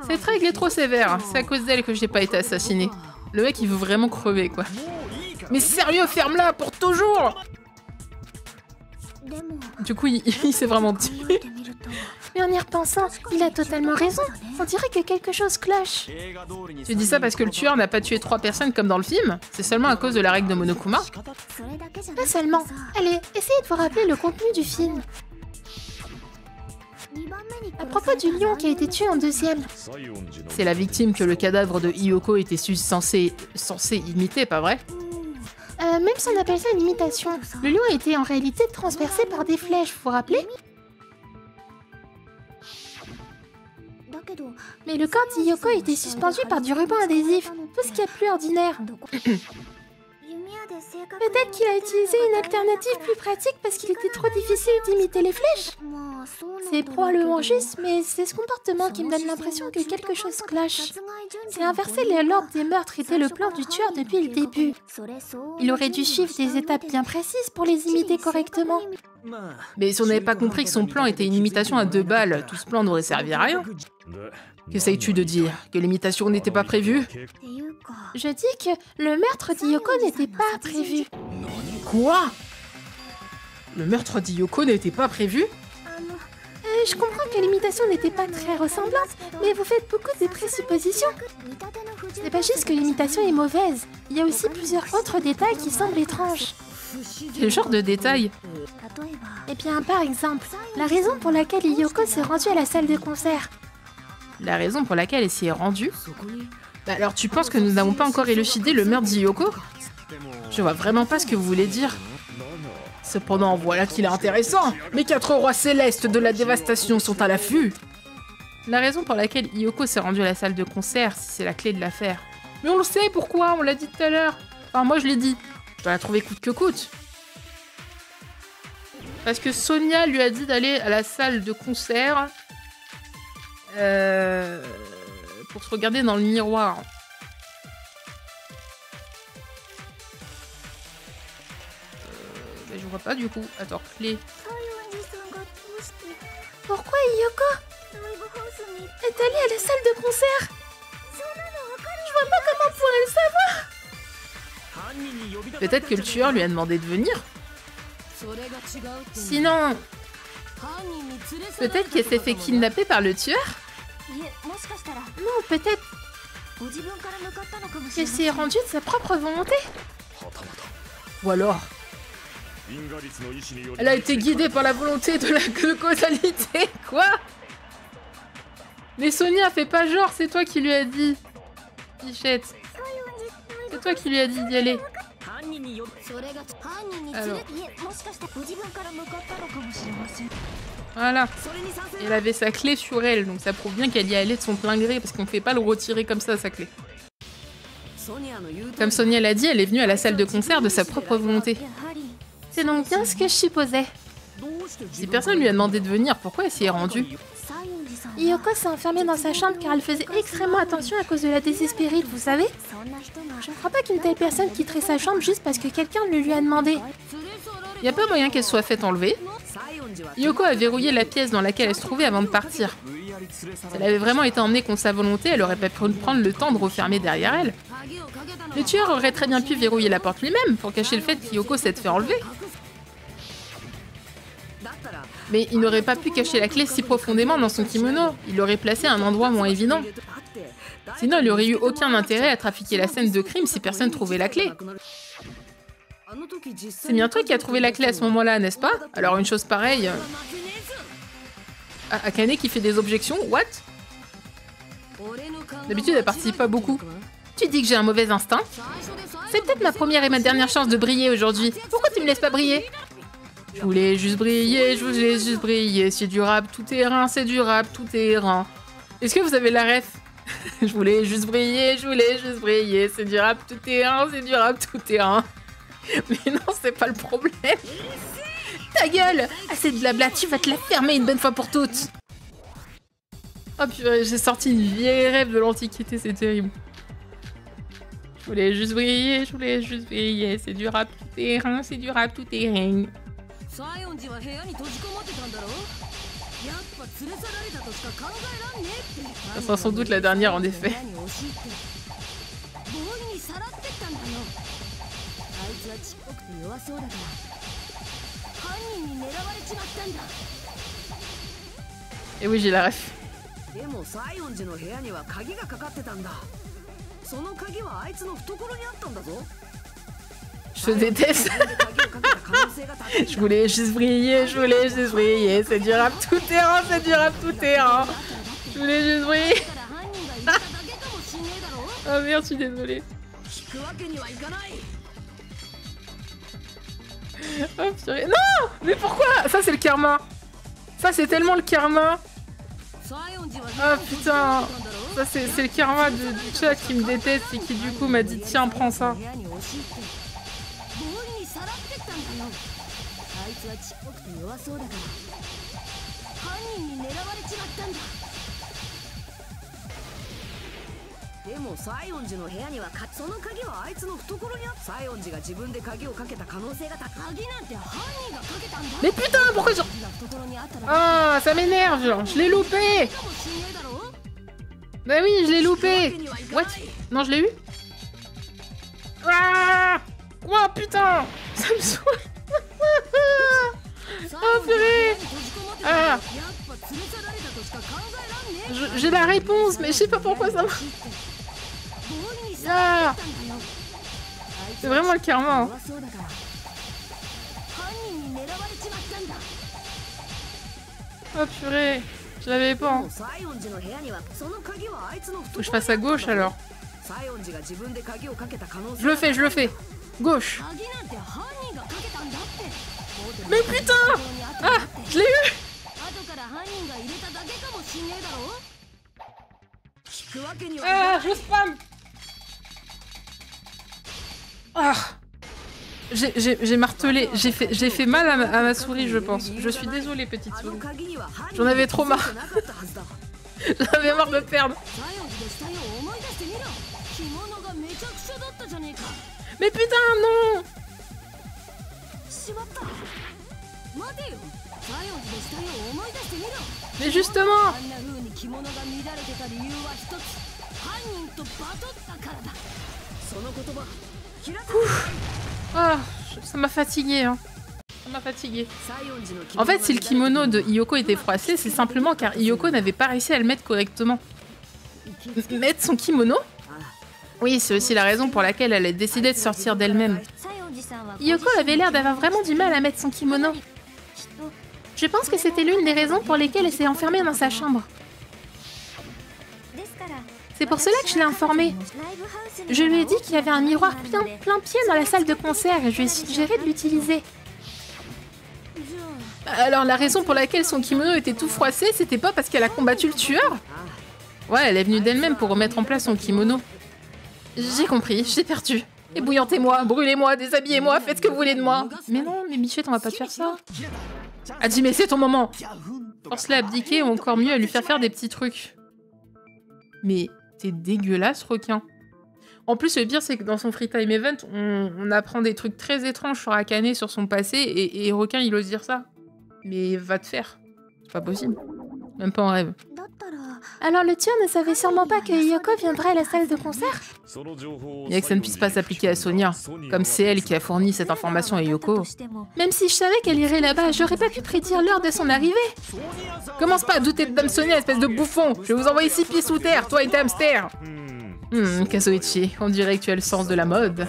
Cette règle est trop sévère. C'est à cause d'elle que je n'ai pas été assassiné. Le mec, il veut vraiment crever, quoi. Mais sérieux, ferme-la pour toujours! Du coup, il s'est vraiment tué. Mais en y repensant, il a totalement raison. On dirait que quelque chose cloche. Tu dis ça parce que le tueur n'a pas tué 3 personnes comme dans le film? C'est seulement à cause de la règle de Monokuma? Pas seulement. Allez, essayez de vous rappeler le contenu du film. À propos du lion qui a été tué en 2e. C'est la victime que le cadavre de Hiyoko était censé imiter, pas vrai? Même si on appelle ça une imitation, le lion a été en réalité transpercé par des flèches, vous vous rappelez? Mais le corps d'Hiyoko était suspendu par du ruban adhésif, tout ce qu'il y a de plus ordinaire. Peut-être qu'il a utilisé une alternative plus pratique parce qu'il était trop difficile d'imiter les flèches. C'est probablement juste, mais c'est ce comportement qui me donne l'impression que quelque chose cloche. C'est inverser l'ordre des meurtres était le plan du tueur depuis le début. Il aurait dû suivre des étapes bien précises pour les imiter correctement. Mais si on n'avait pas compris que son plan était une imitation à 2 balles, tout ce plan n'aurait servi à rien. Qu'essayes-tu de dire? Que l'imitation n'était pas prévue? Je dis que le meurtre d'Hiyoko n'était pas prévu. Quoi? Le meurtre d'Hiyoko n'était pas prévu? Je comprends que l'imitation n'était pas très ressemblante, mais vous faites beaucoup de présuppositions. Ce n'est pas juste que l'imitation est mauvaise, il y a aussi plusieurs autres détails qui semblent étranges. Quel genre de détails? Eh bien, par exemple, la raison pour laquelle Hiyoko s'est rendue à la salle de concert. La raison pour laquelle elle s'y est rendue? Bah alors tu penses que nous n'avons pas encore élucidé le meurtre d'Hiyoko? Je vois vraiment pas ce que vous voulez dire. Cependant, voilà qu'il est intéressant. Mes 4 rois célestes de la dévastation sont à l'affût. La raison pour laquelle Hiyoko s'est rendue à la salle de concert, c'est la clé de l'affaire. Mais on le sait pourquoi, on l'a dit tout à l'heure. Enfin, moi je l'ai dit. Je dois la trouver coûte que coûte. Parce que Sonia lui a dit d'aller à la salle de concert pour se regarder dans le miroir. Je vois pas du coup. Attends, clé. Pourquoi Hiyoko est allée à la salle de concert? Je vois pas comment on pourrait le savoir. Peut-être que le tueur lui a demandé de venir. Sinon, peut-être qu'elle s'est fait kidnapper par le tueur? Non, peut-être qu'elle s'est rendue de sa propre volonté. Ou alors, elle a été guidée par la volonté de la causalité. Quoi? Mais Sonia, fais pas genre, c'est toi qui lui as dit. Bichette. C'est toi qui lui as dit d'y aller. Alors. Voilà. Elle avait sa clé sur elle, donc ça prouve bien qu'elle y allait de son plein gré, parce qu'on ne fait pas le retirer comme ça, sa clé. Comme Sonia l'a dit, elle est venue à la salle de concert de sa propre volonté. C'est donc bien ce que je supposais. Si personne lui a demandé de venir, pourquoi elle s'y est rendue? Hiyoko s'est enfermée dans sa chambre car elle faisait extrêmement attention à cause de la désespérite, vous savez? Je ne crois pas qu'une telle personne quitterait sa chambre juste parce que quelqu'un le lui a demandé. Y a pas moyen qu'elle soit faite enlever? Hiyoko a verrouillé la pièce dans laquelle elle se trouvait avant de partir. Si elle avait vraiment été emmenée contre sa volonté, elle aurait pas pu prendre le temps de refermer derrière elle. Le tueur aurait très bien pu verrouiller la porte lui-même pour cacher le fait qu'Hiyoko s'est fait enlever. Mais il n'aurait pas pu cacher la clé si profondément dans son kimono. Il l'aurait placée à un endroit moins évident. Sinon, il n'y aurait eu aucun intérêt à trafiquer la scène de crime si personne trouvait la clé. C'est bien toi qui as trouvé la clé à ce moment-là, n'est-ce pas? Alors une chose pareille... Akane qui fait des objections? What? D'habitude, elle participe pas beaucoup. Tu dis que j'ai un mauvais instinct? C'est peut-être ma première et ma dernière chance de briller aujourd'hui. Pourquoi tu me laisses pas briller? Je voulais juste briller, je voulais juste briller. C'est durable, tout est rein, c'est durable, tout est rein. Est-ce que vous avez la ref? Je voulais juste briller, c'est du rap tout terrain, c'est du rap tout terrain. Mais non, c'est pas le problème. Ta gueule! Assez de blabla, tu vas te la fermer une bonne fois pour toutes. Oh purée, j'ai sorti une vieille rêve de l'Antiquité, c'est terrible. Je voulais juste briller, c'est du rap tout terrain, c'est du rap tout terrain. Ça sera sans doute la dernière en effet. Et oui, j'ai la ref. Je déteste. Je voulais juste briller, c'est du rap tout terrain, c'est du rap tout terrain. Je voulais juste briller. Oh merde, je suis désolée. Oh purée. Non! Mais pourquoi? Ça c'est le karma. Ça c'est tellement le karma. Oh putain. Ça c'est le karma du chat qui me déteste et qui du coup m'a dit tiens prends ça. Mais putain, pourquoi je... Ah, ça m'énerve, genre, je l'ai loupé. Bah oui, je l'ai loupé. What? Non, je l'ai eu? Ah! Oh putain! Ça me saoule. Oh purée! Ah! J'ai la réponse, mais je sais pas pourquoi ça marche. Ah! C'est vraiment le karma. Hein. Oh purée! Je l'avais pas. Hein. Faut que je fasse à gauche alors. Je le fais. Gauche. Mais putain! Ah! Je l'ai eu! Ah! Je spam! Ah! J'ai martelé. J'ai fait mal à ma souris, je pense. Je suis désolée, petite souris. J'en avais trop marre. J'en avais marre de perdre. Mais putain, non! Mais justement! Ah, ça m'a fatigué, hein. Ça m'a fatigué. En fait, si le kimono de Hiyoko était froissé, c'est simplement car Hiyoko n'avait pas réussi à le mettre correctement. Mettre son kimono? Oui, c'est aussi la raison pour laquelle elle a décidé de sortir d'elle-même. Hiyoko avait l'air d'avoir vraiment du mal à mettre son kimono. Je pense que c'était l'une des raisons pour lesquelles elle s'est enfermée dans sa chambre. C'est pour cela que je l'ai informée. Je lui ai dit qu'il y avait un miroir plein pied dans la salle de concert et je lui ai suggéré de l'utiliser. Alors la raison pour laquelle son kimono était tout froissé, c'était pas parce qu'elle a combattu le tueur? Ouais, elle est venue d'elle-même pour remettre en place son kimono. J'ai compris, j'ai perdu. Ébouillantez-moi, brûlez-moi, déshabillez-moi, faites ce que vous voulez de moi. Mais non, mais Bichette, on va pas te faire ça. Hajime, c'est ton moment. Force-la à abdiquer ou encore mieux à lui faire des petits trucs. Mais t'es dégueulasse, requin. En plus, le pire, c'est que dans son Free Time Event, on apprend des trucs très étranges sur Akane, sur son passé, et requin, il ose dire ça. Mais va te faire. C'est pas possible. Même pas en rêve. Alors le tueur ne savait sûrement pas que Hiyoko viendrait à la salle de concert? Bien que ça ne puisse pas s'appliquer à Sonia, comme c'est elle qui a fourni cette information à Hiyoko. Même si je savais qu'elle irait là-bas, j'aurais pas pu prédire l'heure de son arrivée. Commence pas à douter de Dame Sonia, espèce de bouffon. Je vais vous envoyer 6 pieds sous terre, toi et tes hamsters. Kazuichi, on dirait que tu as le sens de la mode.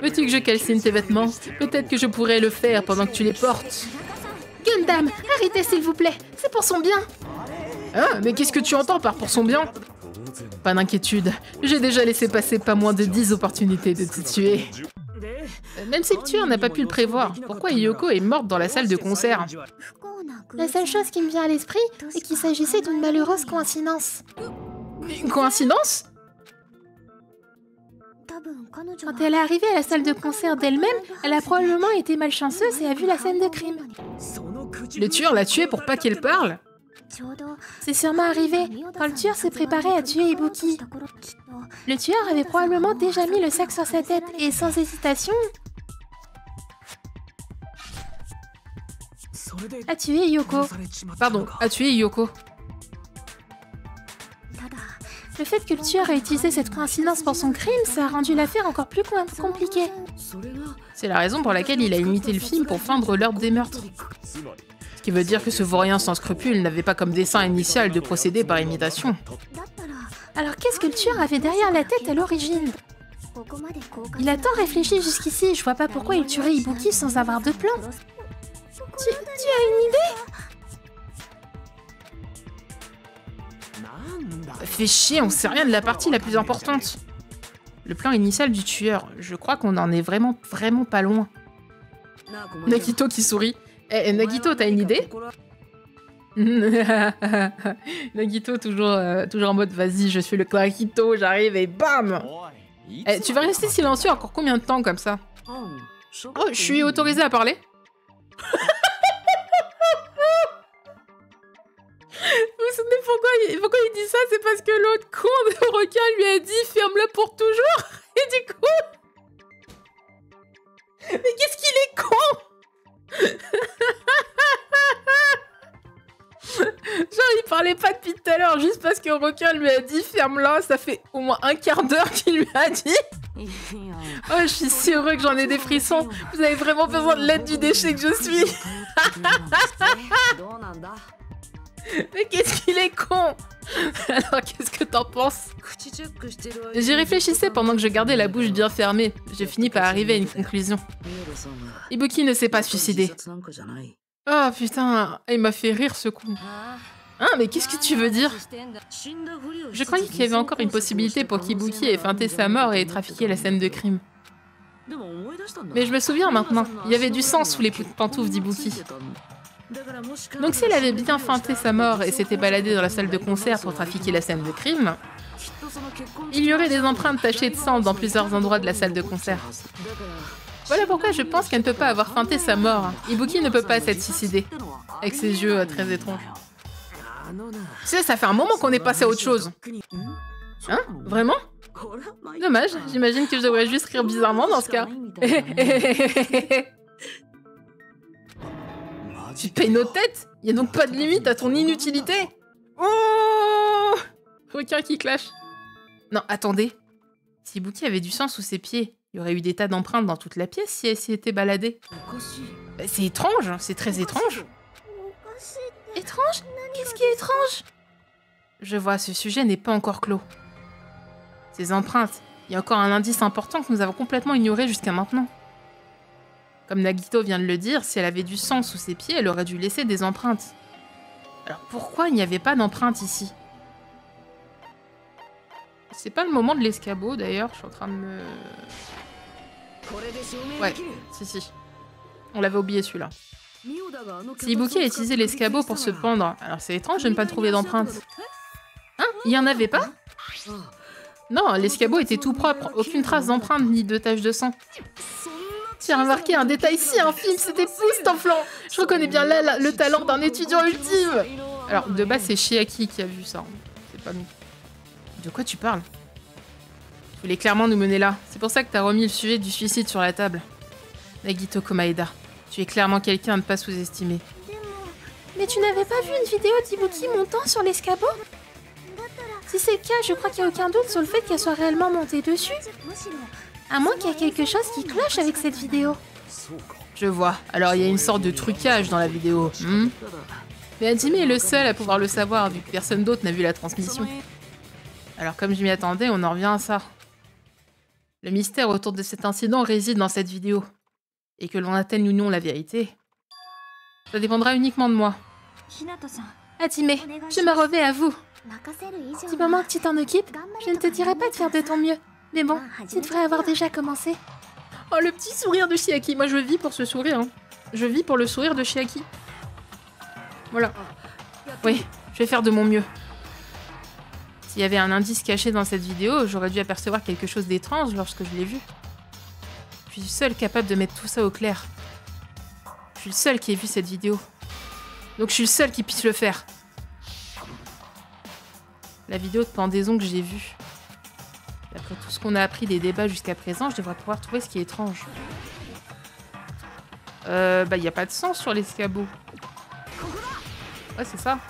Veux-tu que je calcine tes vêtements? Peut-être que je pourrais le faire pendant que tu les portes. Gundam, arrêtez s'il vous plaît, c'est pour son bien. Ah, mais qu'est-ce que tu entends par pour son bien? Pas d'inquiétude, j'ai déjà laissé passer pas moins de 10 opportunités de te tuer. Même si le tueur n'a pas pu le prévoir, pourquoi Hiyoko est morte dans la salle de concert? La seule chose qui me vient à l'esprit est qu'il s'agissait d'une malheureuse coïncidence. Une coïncidence? Quand elle est arrivée à la salle de concert d'elle-même, elle a probablement été malchanceuse et a vu la scène de crime. Le tueur l'a tuée pour pas qu'elle parle? C'est sûrement arrivé quand le tueur s'est préparé à tuer Ibuki. Le tueur avait probablement déjà mis le sac sur sa tête et sans hésitation a tué Yoko. Pardon, a tué Yoko. Le fait que le tueur ait utilisé cette coïncidence pour son crime, ça a rendu l'affaire encore plus compliquée. C'est la raison pour laquelle il a imité le film pour feindre l'ordre des meurtres. Ce qui veut dire que ce vaurien sans scrupules n'avait pas comme dessein initial de procéder par imitation. Alors qu'est-ce que le tueur avait derrière la tête à l'origine? Il a tant réfléchi jusqu'ici, je vois pas pourquoi il tuerait Ibuki sans avoir de plan. Tu as une idée? Fais chier, on sait rien de la partie la plus importante. Le plan initial du tueur, je crois qu'on en est vraiment pas loin. Nagito qui sourit. Nagito, t'as une idée? Nagito toujours en mode vas-y, je suis le Nagito, j'arrive et bam. Tu vas rester silencieux encore combien de temps comme ça? Oh, je suis autorisée à parler? Vous vous souvenez pourquoi il dit ça? C'est parce que l'autre con de requin lui a dit ferme-le pour toujours. Et du coup... Mais qu'est-ce qu'il est con. Genre il parlait pas depuis tout à l'heure juste parce que requin lui a dit ferme-la. Ça fait au moins un quart d'heure qu'il lui a dit. Oh, je suis si heureux que j'en ai des frissons. Vous avez vraiment besoin de l'aide du déchet que je suis. Mais qu'est-ce qu'il est con. Alors qu'est-ce que t'en penses? J'y réfléchissais pendant que je gardais la bouche bien fermée. J'ai fini par arriver à une conclusion. Ibuki ne s'est pas suicidé. Oh putain, il m'a fait rire ce con. Hein, mais qu'est-ce que tu veux dire? Je croyais qu'il y avait encore une possibilité pour qu'Ibuki ait feinté sa mort et trafiqué la scène de crime. Mais je me souviens maintenant, il y avait du sang sous les pantoufles d'Ibuki. Donc si elle avait bien feinté sa mort et s'était baladée dans la salle de concert pour trafiquer la scène de crime, il y aurait des empreintes tachées de sang dans plusieurs endroits de la salle de concert. Voilà pourquoi je pense qu'elle ne peut pas avoir feinté sa mort. Ibuki ne peut pas s'être suicidé, avec ses yeux très étranges. Tu sais, ça fait un moment qu'on est passé à autre chose. Hein? Vraiment? Dommage, j'imagine que je devrais juste rire bizarrement dans ce cas. Tu payes nos têtes? Y a donc pas de limite à ton inutilité? Oh! Requin qui clash. Non, attendez. Si Ibuki avait du sang sous ses pieds, il y aurait eu des tas d'empreintes dans toute la pièce si elle s'y était baladée. C'est étrange, c'est très étrange. Étrange? Qu'est-ce qui est étrange? Je vois, ce sujet n'est pas encore clos. Ces empreintes, il y a encore un indice important que nous avons complètement ignoré jusqu'à maintenant. Comme Nagito vient de le dire, si elle avait du sang sous ses pieds, elle aurait dû laisser des empreintes. Alors pourquoi il n'y avait pas d'empreintes ici? C'est pas le moment de l'escabeau d'ailleurs, je suis en train de me... Ouais, si. On l'avait oublié celui-là. Si Ibuki a utilisé l'escabeau pour se pendre, alors c'est étrange de ne pas trouver d'empreintes. Hein? Il y en avait pas? Non, l'escabeau était tout propre, aucune trace d'empreinte ni de tache de sang. J'ai remarqué un détail si infime, c'était époustouflant. Je reconnais bien là le talent d'un étudiant ultime. Alors, de base, c'est Chiaki qui a vu ça. C'est pas nous. De quoi tu parles? Tu voulais clairement nous mener là. C'est pour ça que t'as remis le sujet du suicide sur la table. Nagito Komaeda, tu es clairement quelqu'un à ne pas sous-estimer. Mais tu n'avais pas vu une vidéo d'Ibuki montant sur l'escabeau? Si c'est le cas, je crois qu'il n'y a aucun doute sur le fait qu'elle soit réellement montée dessus. À moins qu'il y ait quelque chose qui cloche avec cette vidéo. Je vois. Alors il y a une sorte de trucage dans la vidéo. Mais Hajime est le seul à pouvoir le savoir, vu que personne d'autre n'a vu la transmission. Alors comme je m'y attendais, on en revient à ça. Le mystère autour de cet incident réside dans cette vidéo. Et que l'on atteigne ou non la vérité, ça dépendra uniquement de moi. Hajime, je me revais à vous. Du moment que tu t'en occupes, je ne te dirai pas de faire de ton mieux. Mais bon, tu devrais avoir déjà commencé. Oh, le petit sourire de Chiaki. Moi, je vis pour ce sourire. Hein. Je vis pour le sourire de Chiaki. Voilà. Oui, je vais faire de mon mieux. S'il y avait un indice caché dans cette vidéo, j'aurais dû apercevoir quelque chose d'étrange lorsque je l'ai vu. Je suis seule capable de mettre tout ça au clair. Je suis le seul qui ait vu cette vidéo. Donc je suis le seul qui puisse le faire. La vidéo de pendaison que j'ai vue. D'après tout ce qu'on a appris des débats jusqu'à présent, je devrais pouvoir trouver ce qui est étrange. Bah, y a pas de sang sur l'escabeau. Ouais, c'est ça.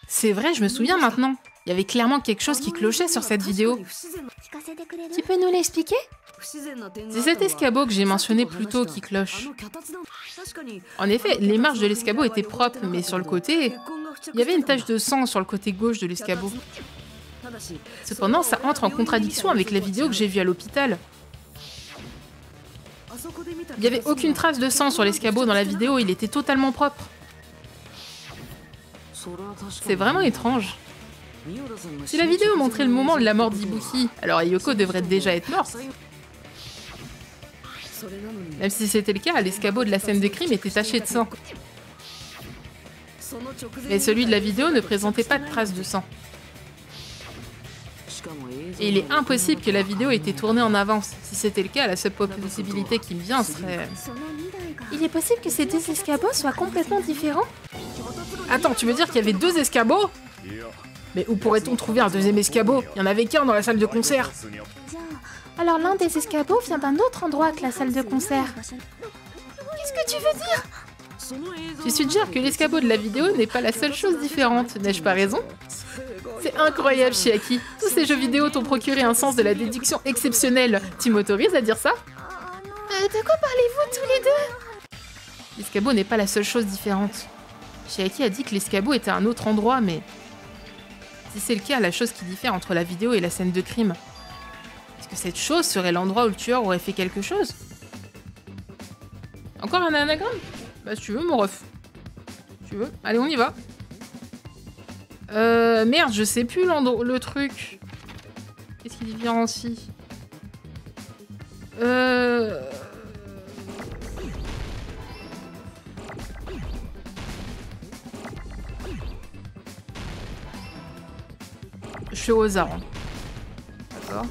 C'est vrai, je me souviens maintenant. Il y avait clairement quelque chose qui clochait sur cette vidéo. Tu peux nous l'expliquer? C'est cet escabeau que j'ai mentionné plus tôt qui cloche. En effet, les marches de l'escabeau étaient propres, mais sur le côté, il y avait une tache de sang sur le côté gauche de l'escabeau. Cependant, ça entre en contradiction avec la vidéo que j'ai vue à l'hôpital. Il n'y avait aucune trace de sang sur l'escabeau dans la vidéo, il était totalement propre. C'est vraiment étrange. Si la vidéo montrait le moment de la mort d'Ibuki, alors Ayoko devrait déjà être morte. Même si c'était le cas, l'escabeau de la scène de crime était taché de sang. Mais celui de la vidéo ne présentait pas de traces de sang. Et il est impossible que la vidéo ait été tournée en avance. Si c'était le cas, la seule possibilité qui me vient serait... Il est possible que ces deux escabeaux soient complètement différents? Attends, tu veux dire qu'il y avait deux escabeaux? Mais où pourrait-on trouver un deuxième escabeau? Il y en avait qu'un dans la salle de concert. Alors l'un des escabeaux vient d'un autre endroit que la salle de concert. Qu'est-ce que tu veux dire? Tu suggères que l'escabeau de la vidéo n'est pas la seule chose différente, n'ai-je pas raison? C'est incroyable, Chiaki. Tous ces jeux vidéo t'ont procuré un sens de la déduction exceptionnel. Tu m'autorises à dire ça? De quoi parlez-vous tous les deux? L'escabeau n'est pas la seule chose différente. Chiaki a dit que l'escabeau était à un autre endroit, mais... Si c'est le cas, la chose qui diffère entre la vidéo et la scène de crime, est-ce que cette chose serait l'endroit où le tueur aurait fait quelque chose? Encore un anagramme? Bah si tu veux, mon ref. Si tu veux. Allez, on y va. Merde, je sais plus le truc. Qu'est-ce qui différencie? Je suis au hasard. Hein. D'accord.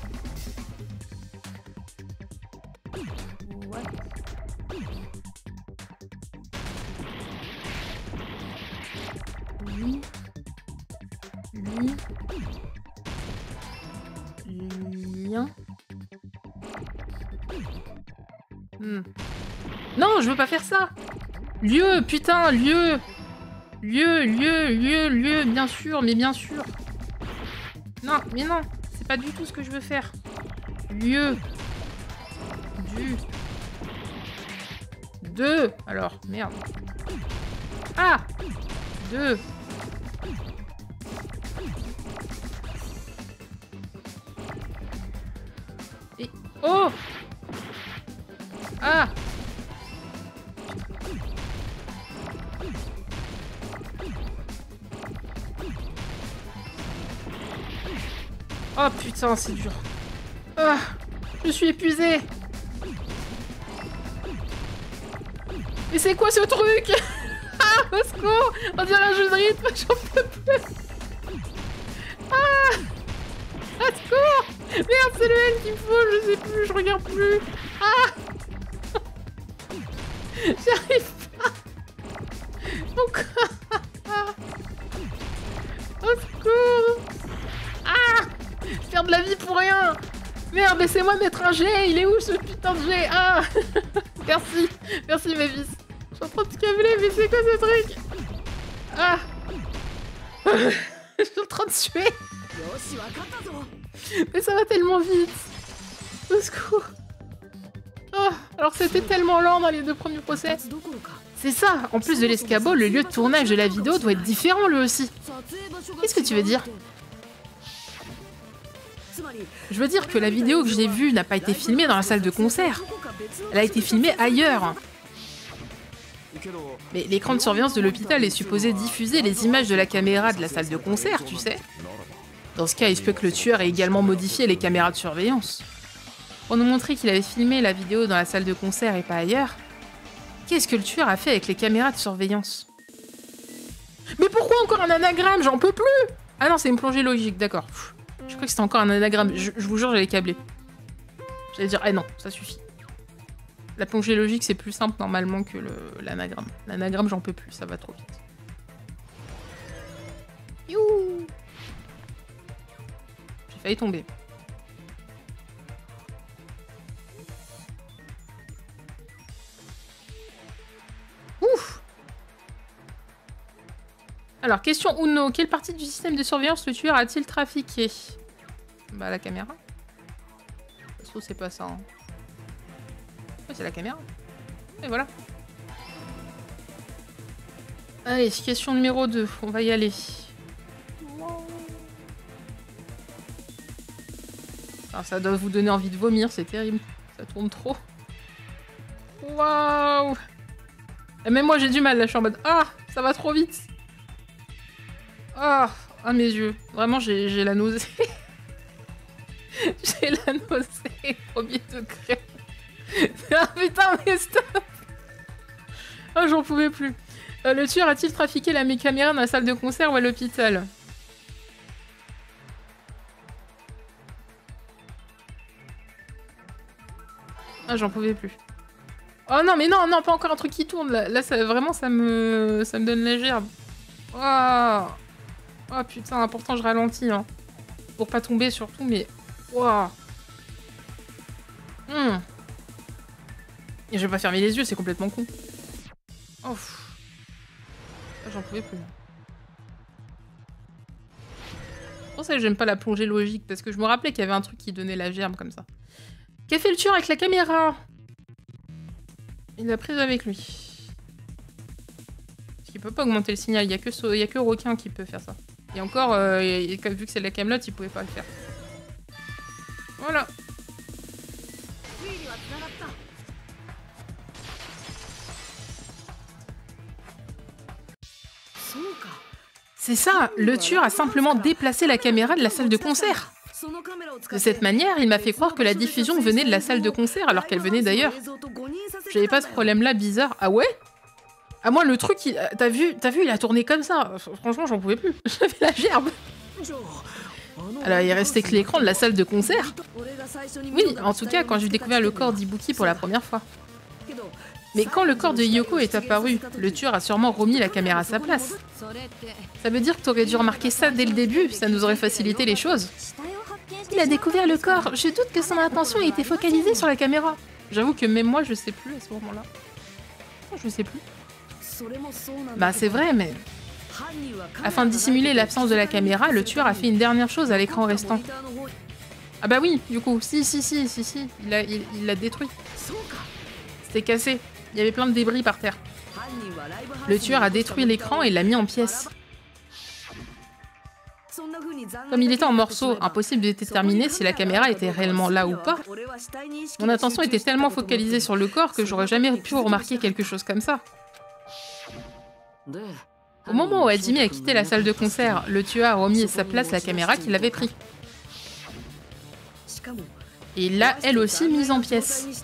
Lien. Non, je veux pas faire ça. Lieu, putain, lieu. Lieu, bien sûr, mais bien sûr. Non, mais non, c'est pas du tout ce que je veux faire. Lieu. De. Alors, merde. Ah. De. Et... Oh. Ah. Oh putain, c'est dur. Ah, je suis épuisée. Mais c'est quoi ce truc? Ah, au secours. On dirait un jeu de rythme, j'en peux plus. Ah. Au secours. Merde, c'est le L qu'il faut, je sais plus, je regarde plus. Ah. J'arrive pas. Pourquoi? Au secours. Ah. Je perds de la vie pour rien. Merde, laissez-moi mettre un G. Il est où ce putain de G? Ah. Merci. Merci, Mavis. Je suis en train de te câbler, mais c'est quoi ce truc? Ah. Je suis en train de suer. Mais ça va tellement vite. Au secours. Oh, alors c'était tellement lent dans les deux premiers procès. C'est ça. En plus de l'escabeau, le lieu de tournage de la vidéo doit être différent lui aussi. Qu'est-ce que tu veux dire? Je veux dire que la vidéo que j'ai vue n'a pas été filmée dans la salle de concert. Elle a été filmée ailleurs. Mais l'écran de surveillance de l'hôpital est supposé diffuser les images de la caméra de la salle de concert, tu sais. Dans ce cas, il se peut que le tueur ait également modifié les caméras de surveillance. Pour nous montrer qu'il avait filmé la vidéo dans la salle de concert et pas ailleurs, qu'est-ce que le tueur a fait avec les caméras de surveillance? Mais pourquoi encore un anagramme? J'en peux plus! Ah non, c'est une plongée logique, d'accord. Je crois que c'était encore un anagramme. Je vous jure, j'allais câbler. J'allais dire, eh non, ça suffit. La plongée logique, c'est plus simple normalement que l'anagramme. L'anagramme, j'en peux plus, ça va trop vite. Youhou! J'ai failli tomber. Ouf! Alors, question Uno. Quelle partie du système de surveillance le tueur a-t-il trafiqué? Bah, la caméra. Ça se trouve, c'est pas ça. Hein. Ouais, c'est la caméra. Et voilà. Allez, question numéro 2. On va y aller. Alors, ça doit vous donner envie de vomir, c'est terrible. Ça tourne trop. Waouh! Et même moi, j'ai du mal, là, je suis en mode... Ah! Ça va trop vite! Ah! Ah, mes yeux. Vraiment, j'ai la nausée. J'ai la nausée. Premier degré. Ah, putain, mais stop! Oh, j'en pouvais plus. Le tueur a-t-il trafiqué la caméra dans la salle de concert ou à l'hôpital? Ah, j'en pouvais plus. Oh non, mais non, non, pas encore un truc qui tourne. Là ça, vraiment, ça me donne la gerbe. Oh, oh putain, pourtant je ralentis. Hein. Pour pas tomber surtout, mais... Wow. Et je vais pas fermer les yeux, c'est complètement con. Oh. J'en pouvais plus. C'est pour ça que j'aime pas la plongée logique, parce que je me rappelais qu'il y avait un truc qui donnait la gerbe comme ça. Qu'a fait le tueur avec la caméra? Il l'a prise avec lui. Parce qu'il peut pas augmenter le signal, il y a que Requin qui peut faire ça. Et encore, vu que c'est de la camelote, il pouvait pas le faire. Voilà. C'est ça, le tueur a simplement déplacé la caméra de la salle de concert. De cette manière, il m'a fait croire que la diffusion venait de la salle de concert alors qu'elle venait d'ailleurs. J'avais pas ce problème-là bizarre. Ah ouais? Ah moi, le truc, t'as vu, il a tourné comme ça. Franchement, j'en pouvais plus. J'avais la gerbe. Alors, il restait que l'écran de la salle de concert. Oui, en tout cas, quand j'ai découvert le corps d'Ibuki pour la première fois. Mais quand le corps de Yoko est apparu, le tueur a sûrement remis la caméra à sa place. Ça veut dire que t'aurais dû remarquer ça dès le début, ça nous aurait facilité les choses. Il a découvert le corps, je doute que son attention ait été focalisée sur la caméra. J'avoue que même moi, je sais plus à ce moment-là. Je sais plus. Bah c'est vrai, mais... Afin de dissimuler l'absence de la caméra, le tueur a fait une dernière chose à l'écran restant. Ah bah oui, du coup, si, il l'a détruit. C'était cassé, il y avait plein de débris par terre. Le tueur a détruit l'écran et l'a mis en pièces. Comme il était en morceaux, impossible de déterminer si la caméra était réellement là ou pas. Mon attention était tellement focalisée sur le corps que j'aurais jamais pu remarquer quelque chose comme ça. Au moment où Hajime a quitté la salle de concert, le tueur a remis à sa place la caméra qu'il avait prise. Et il l'a, elle aussi, mise en pièces.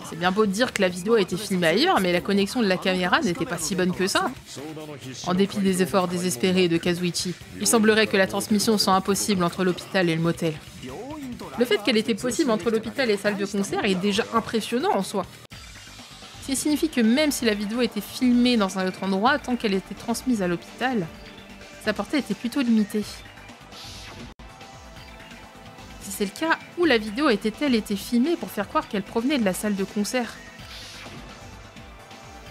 C'est bien beau de dire que la vidéo a été filmée ailleurs, mais la connexion de la caméra n'était pas si bonne que ça. En dépit des efforts désespérés de Kazuichi, il semblerait que la transmission soit impossible entre l'hôpital et le motel. Le fait qu'elle était possible entre l'hôpital et la salle de concert est déjà impressionnant en soi. Ce qui signifie que même si la vidéo était filmée dans un autre endroit, tant qu'elle était transmise à l'hôpital, sa portée était plutôt limitée. Si c'est le cas, où la vidéo était-elle été filmée pour faire croire qu'elle provenait de la salle de concert?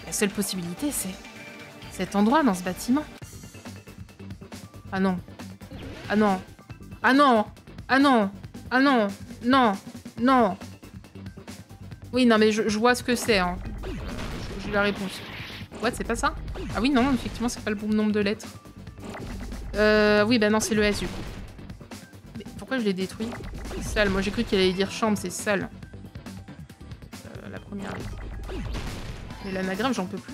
La seule possibilité, c'est cet endroit dans ce bâtiment. Ah non. Ah non. Ah non. Ah non. Ah non. Non. Non. Oui, non, mais je vois ce que c'est. Hein. J'ai la réponse. What, c'est pas ça? Ah oui, non, effectivement, c'est pas le bon nombre de lettres. Oui, bah non, c'est le S, du coup. Mais pourquoi je l'ai détruit? C'est sale. Moi, j'ai cru qu'il allait dire chambre, c'est sale. La première lettre. Mais l'anagramme, j'en peux plus.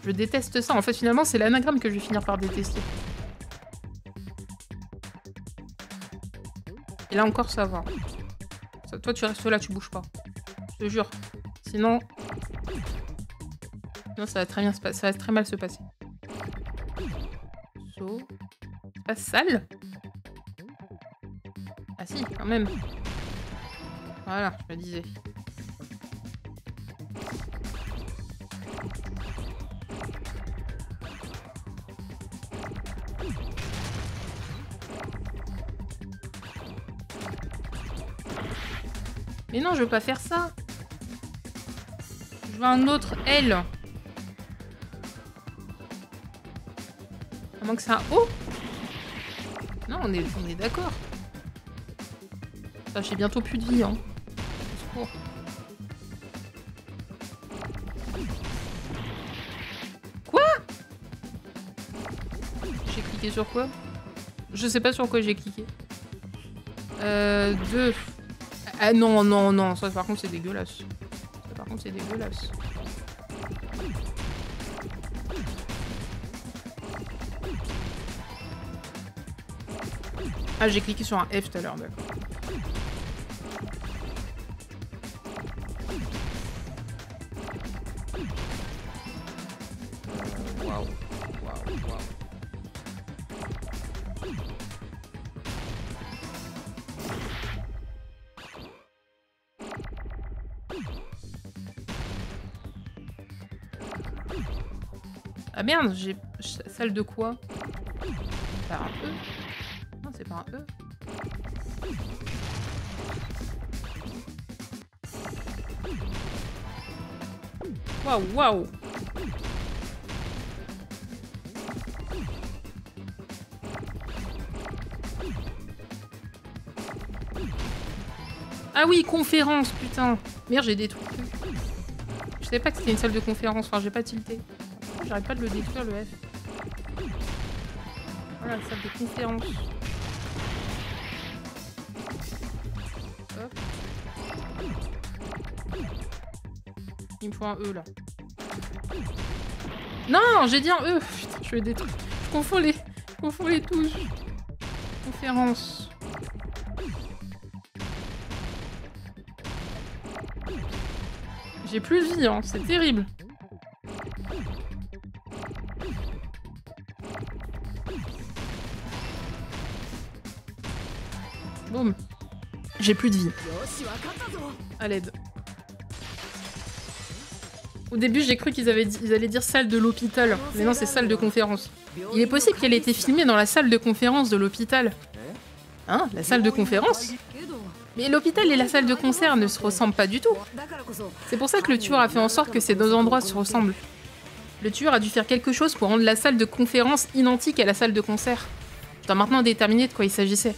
Je déteste ça. En fait, finalement, c'est l'anagramme que je vais finir par détester. Et là encore, ça va. Ça, toi, tu restes là, tu bouges pas. Je te jure. Sinon... Non, ça va très bien se passer. Ça va très mal se passer. plutôt. C'est pas sale? Ah si, quand même. Voilà, je me disais. Mais non, je veux pas faire ça. Je veux un autre L. À moins que c'est un O. Non, on est d'accord. Ça, j'ai bientôt plus de vie, hein. Au secours. Quoi? J'ai cliqué sur quoi? Je sais pas sur quoi j'ai cliqué. 2. Ah non, non, non, ça par contre c'est dégueulasse. Ça par contre c'est dégueulasse. Ah, j'ai cliqué sur un F tout à l'heure, d'accord. Waouh, waouh, waouh. Ah merde, j'ai... Salle de quoi? Pas un E? Non, c'est pas un E. Waouh, waouh! Ah oui, conférence, putain! Merde, j'ai détruit. Je savais pas que c'était une salle de conférence, enfin j'ai pas tilté. J'arrête pas de le détruire, le F. Voilà, la salle de conférence. Hop. Il me faut un E, là. Non, j'ai dit un E. Putain, je vais détruire. Je confonds les touches. Conférence. J'ai plus de vie, hein. C'est terrible. Boum. J'ai plus de vie. À l'aide. Au début, j'ai cru qu'ils allaient dire salle de l'hôpital. Mais non, c'est salle de conférence. Il est possible qu'elle ait été filmée dans la salle de conférence de l'hôpital. Hein? La salle de conférence? Mais l'hôpital et la salle de concert ne se ressemblent pas du tout. C'est pour ça que le tueur a fait en sorte que ces deux endroits se ressemblent. Le tueur a dû faire quelque chose pour rendre la salle de conférence identique à la salle de concert. Je dois maintenant déterminer de quoi il s'agissait.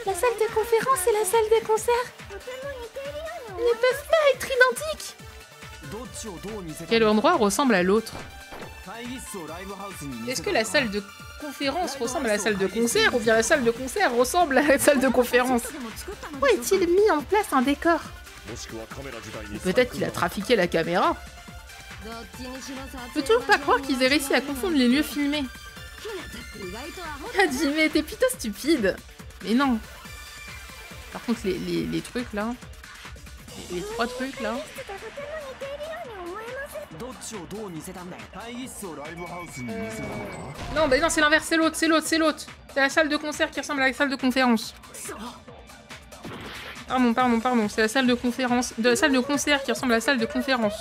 La salle de conférence et la salle de concert ne peuvent pas être identiques. Quel endroit ressemble à l'autre? Est-ce que la salle de conférence ressemble à la salle de concert ou bien la salle de concert ressemble à la salle de conférence? Où est-il mis en place un décor? Peut-être qu'il a trafiqué la caméra. Je peux toujours pas croire qu'ils aient réussi à confondre les lieux filmés. Hajime, t'es plutôt stupide. Mais non. Par contre, les trucs là... Les trois trucs là... Non, bah non, c'est l'inverse, c'est l'autre, c'est l'autre, c'est l'autre. C'est la salle de concert qui ressemble à la salle de conférence. Pardon, c'est la salle de conférence... De la salle de concert qui ressemble à la salle de conférence.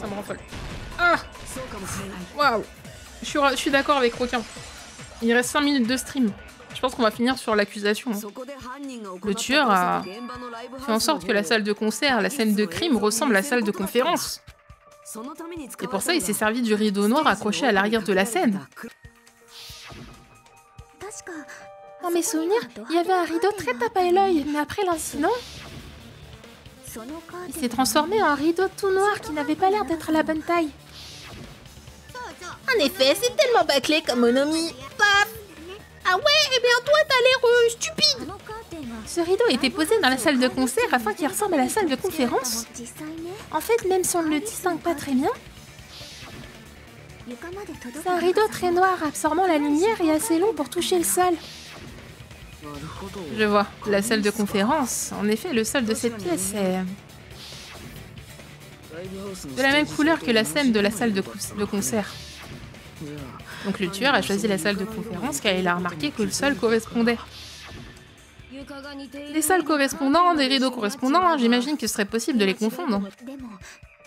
Ça me rend folle. Ah! Waouh! Je suis d'accord avec Requin. Il reste 5 minutes de stream. Je pense qu'on va finir sur l'accusation. Le tueur a fait en sorte que la salle de concert, la scène de crime, ressemble à la salle de conférence. Et pour ça, il s'est servi du rideau noir accroché à l'arrière de la scène. Dans mes souvenirs, il y avait un rideau très tape à l'œil, mais après l'incident, il s'est transformé en un rideau tout noir qui n'avait pas l'air d'être à la bonne taille. En effet, c'est tellement bâclé comme Monomi. Paf! Ah ouais, eh bien toi t'as l'air stupide. Ce rideau a été posé dans la salle de concert afin qu'il ressemble à la salle de conférence. En fait, même si on ne le distingue pas très bien, c'est un rideau très noir absorbant la lumière et assez long pour toucher le sol. Je vois. La salle de conférence. En effet, le sol de cette pièce est de la même couleur que la scène de la salle de concert. Donc le tueur a choisi la salle de conférence car il a remarqué que le sol correspondait. Les sols correspondants, des rideaux correspondants, j'imagine que ce serait possible de les confondre.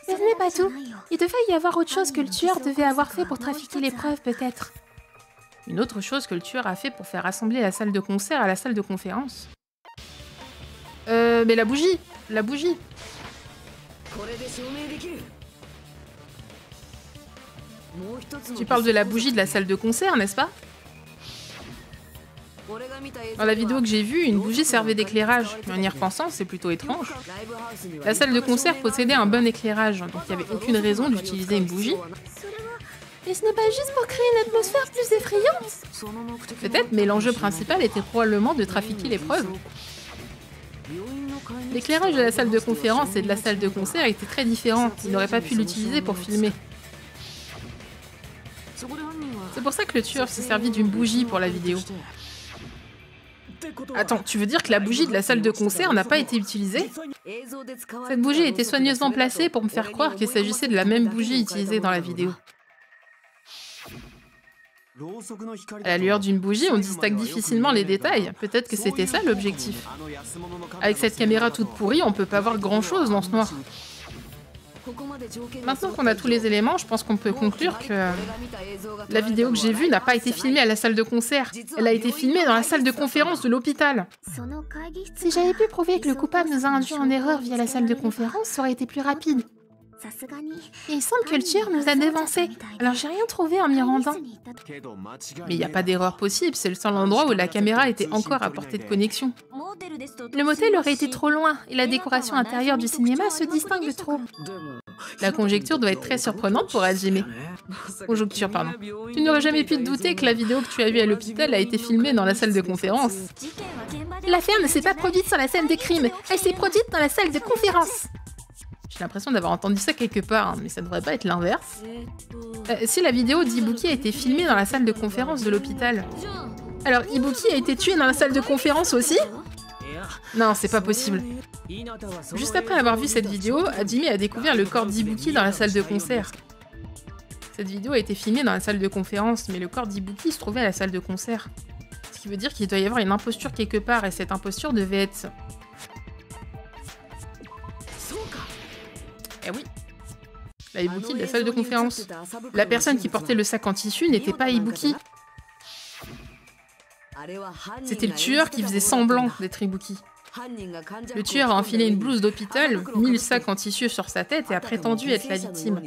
Mais ce n'est pas tout. Il devait y avoir autre chose que le tueur devait avoir fait pour trafiquer les preuves, peut-être. Une autre chose que le tueur a fait pour faire rassembler la salle de concert à la salle de conférence. Mais la bougie. La bougie. Tu parles de la bougie de la salle de concert, n'est-ce pas? Dans la vidéo que j'ai vue, une bougie servait d'éclairage. Mais en y repensant, c'est plutôt étrange. La salle de concert possédait un bon éclairage, donc il n'y avait aucune raison d'utiliser une bougie. Mais ce n'est pas juste pour créer une atmosphère plus effrayante? Peut-être, mais l'enjeu principal était probablement de trafiquer les preuves. L'éclairage de la salle de conférence et de la salle de concert était très différent. Il n'aurait pas pu l'utiliser pour filmer. C'est pour ça que le tueur s'est servi d'une bougie pour la vidéo. Attends, tu veux dire que la bougie de la salle de concert n'a pas été utilisée? Cette bougie était soigneusement placée pour me faire croire qu'il s'agissait de la même bougie utilisée dans la vidéo. À la lueur d'une bougie, on distingue difficilement les détails. Peut-être que c'était ça l'objectif. Avec cette caméra toute pourrie, on peut pas voir grand-chose dans ce noir. Maintenant qu'on a tous les éléments, je pense qu'on peut conclure que la vidéo que j'ai vue n'a pas été filmée à la salle de concert. Elle a été filmée dans la salle de conférence de l'hôpital. Si j'avais pu prouver que le coupable nous a induit en erreur via la salle de conférence, ça aurait été plus rapide. Et il semble que le tueur nous a devancés, alors j'ai rien trouvé en m'y rendant. Mais il n'y a pas d'erreur possible, c'est le seul endroit où la caméra était encore à portée de connexion. Le motel aurait été trop loin, et la décoration intérieure du cinéma se distingue trop. La conjecture doit être très surprenante pour Hajime. Conjoncture, pardon. Tu n'aurais jamais pu te douter que la vidéo que tu as vue à l'hôpital a été filmée dans la salle de conférence. L'affaire ne s'est pas produite sur la scène de crime, elle s'est produite dans la salle de conférence. J'ai l'impression d'avoir entendu ça quelque part, mais ça devrait pas être l'inverse. Si la vidéo d'Ibuki a été filmée dans la salle de conférence de l'hôpital, alors Ibuki a été tué dans la salle de conférence aussi? Non, c'est pas possible. Juste après avoir vu cette vidéo, Hajime a découvert le corps d'Ibuki dans la salle de concert. Cette vidéo a été filmée dans la salle de conférence, mais le corps d'Ibuki se trouvait à la salle de concert. Ce qui veut dire qu'il doit y avoir une imposture quelque part, et cette imposture devait être... Eh oui. La Ibuki de la salle de conférence. La personne qui portait le sac en tissu n'était pas Ibuki. C'était le tueur qui faisait semblant d'être Ibuki. Le tueur a enfilé une blouse d'hôpital, mis le sac en tissu sur sa tête et a prétendu être la victime.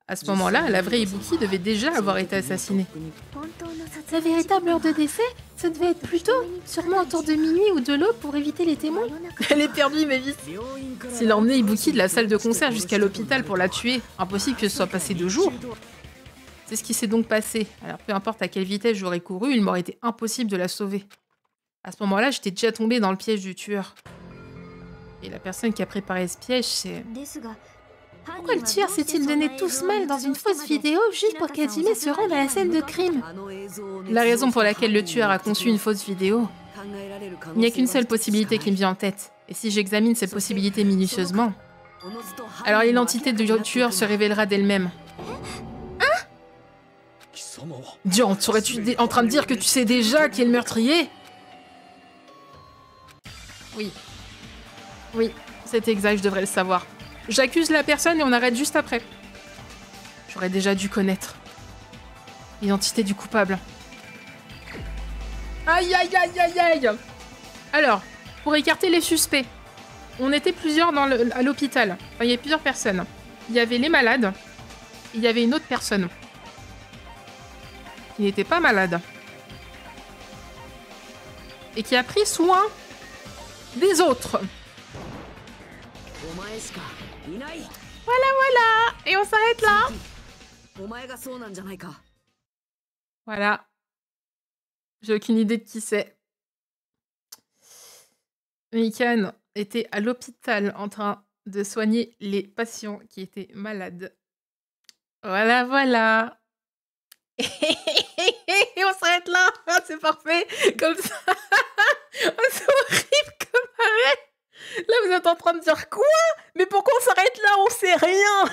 À ce moment-là, la vraie Ibuki devait déjà avoir été assassinée. La véritable heure de décès, ça devait être plus tôt, sûrement autour de minuit ou de l'aube pour éviter les témoins. Elle est perdue, Mavis. S'il a emmené Ibuki de la salle de concert jusqu'à l'hôpital pour la tuer, impossible que ce soit passé 2 jours. C'est ce qui s'est donc passé. Alors peu importe à quelle vitesse j'aurais couru, il m'aurait été impossible de la sauver. À ce moment-là, j'étais déjà tombée dans le piège du tueur. Et la personne qui a préparé ce piège, c'est... Pourquoi le tueur s'est-il donné tout ce mal dans une fausse vidéo juste pour qu'Hajime se rende à la scène de crime? La raison pour laquelle le tueur a conçu une fausse vidéo, il n'y a qu'une seule possibilité qui me vient en tête. Et si j'examine cette possibilité minutieusement, alors l'identité du tueur se révélera d'elle-même. Dion, serais-tu en train de dire que tu sais déjà qui est le meurtrier? Oui. Oui, c'est exact, je devrais le savoir. J'accuse la personne et on arrête juste après. J'aurais déjà dû connaître l'identité du coupable. Aïe, aïe, aïe, aïe, aïe. Alors, pour écarter les suspects, on était plusieurs à l'hôpital. Enfin, il y avait plusieurs personnes. Il y avait les malades. Il y avait une autre personne qui n'était pas malade. Et qui a pris soin des autres. Voilà, voilà. Et on s'arrête là. Voilà. J'ai aucune idée de qui c'est. Mikan était à l'hôpital en train de soigner les patients qui étaient malades. Voilà, voilà. Et on s'arrête là. Ah, c'est parfait. Comme ça. Oh, c'est horrible comme arrêt. Là, vous êtes en train de dire quoi? Mais pourquoi on s'arrête là? On sait rien.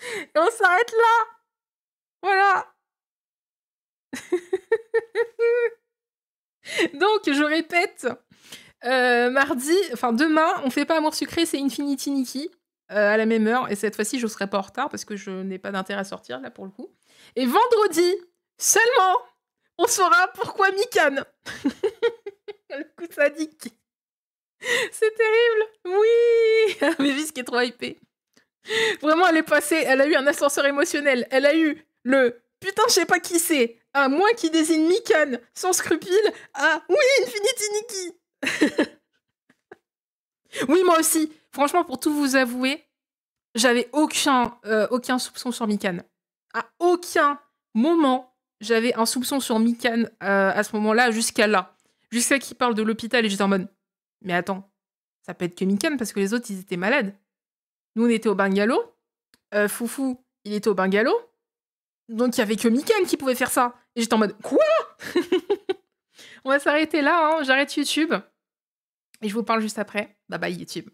Et on s'arrête là. Voilà. Donc, je répète, demain, on fait pas Amour Sucré, c'est Infinity Nikki, à la même heure. Et cette fois-ci, je serai pas en retard parce que je n'ai pas d'intérêt à sortir, là, pour le coup. Et vendredi, seulement, on saura pourquoi Mikan. Le coup sadique. C'est terrible. Oui. Mais vu ce qui est trop hypé. Vraiment, elle est passée, elle a eu un ascenseur émotionnel. Elle a eu le putain, je sais pas qui c'est, à moi qui désigne Mikan sans scrupule, à oui, Infinity Nikki. Oui, moi aussi. Franchement, pour tout vous avouer, j'avais aucun soupçon sur Mikan. À aucun moment, j'avais un soupçon sur Mikan à ce moment-là, jusqu'à là. Jusqu'à qu'il parle de l'hôpital et j'étais en mode, mais attends, ça peut être que Mikan parce que les autres, ils étaient malades. Nous, on était au bungalow. Foufou, il était au bungalow. Donc, il y avait que Mikan qui pouvait faire ça. Et j'étais en mode, quoi? On va s'arrêter là, hein. J'arrête YouTube. Et je vous parle juste après. Bye bye YouTube.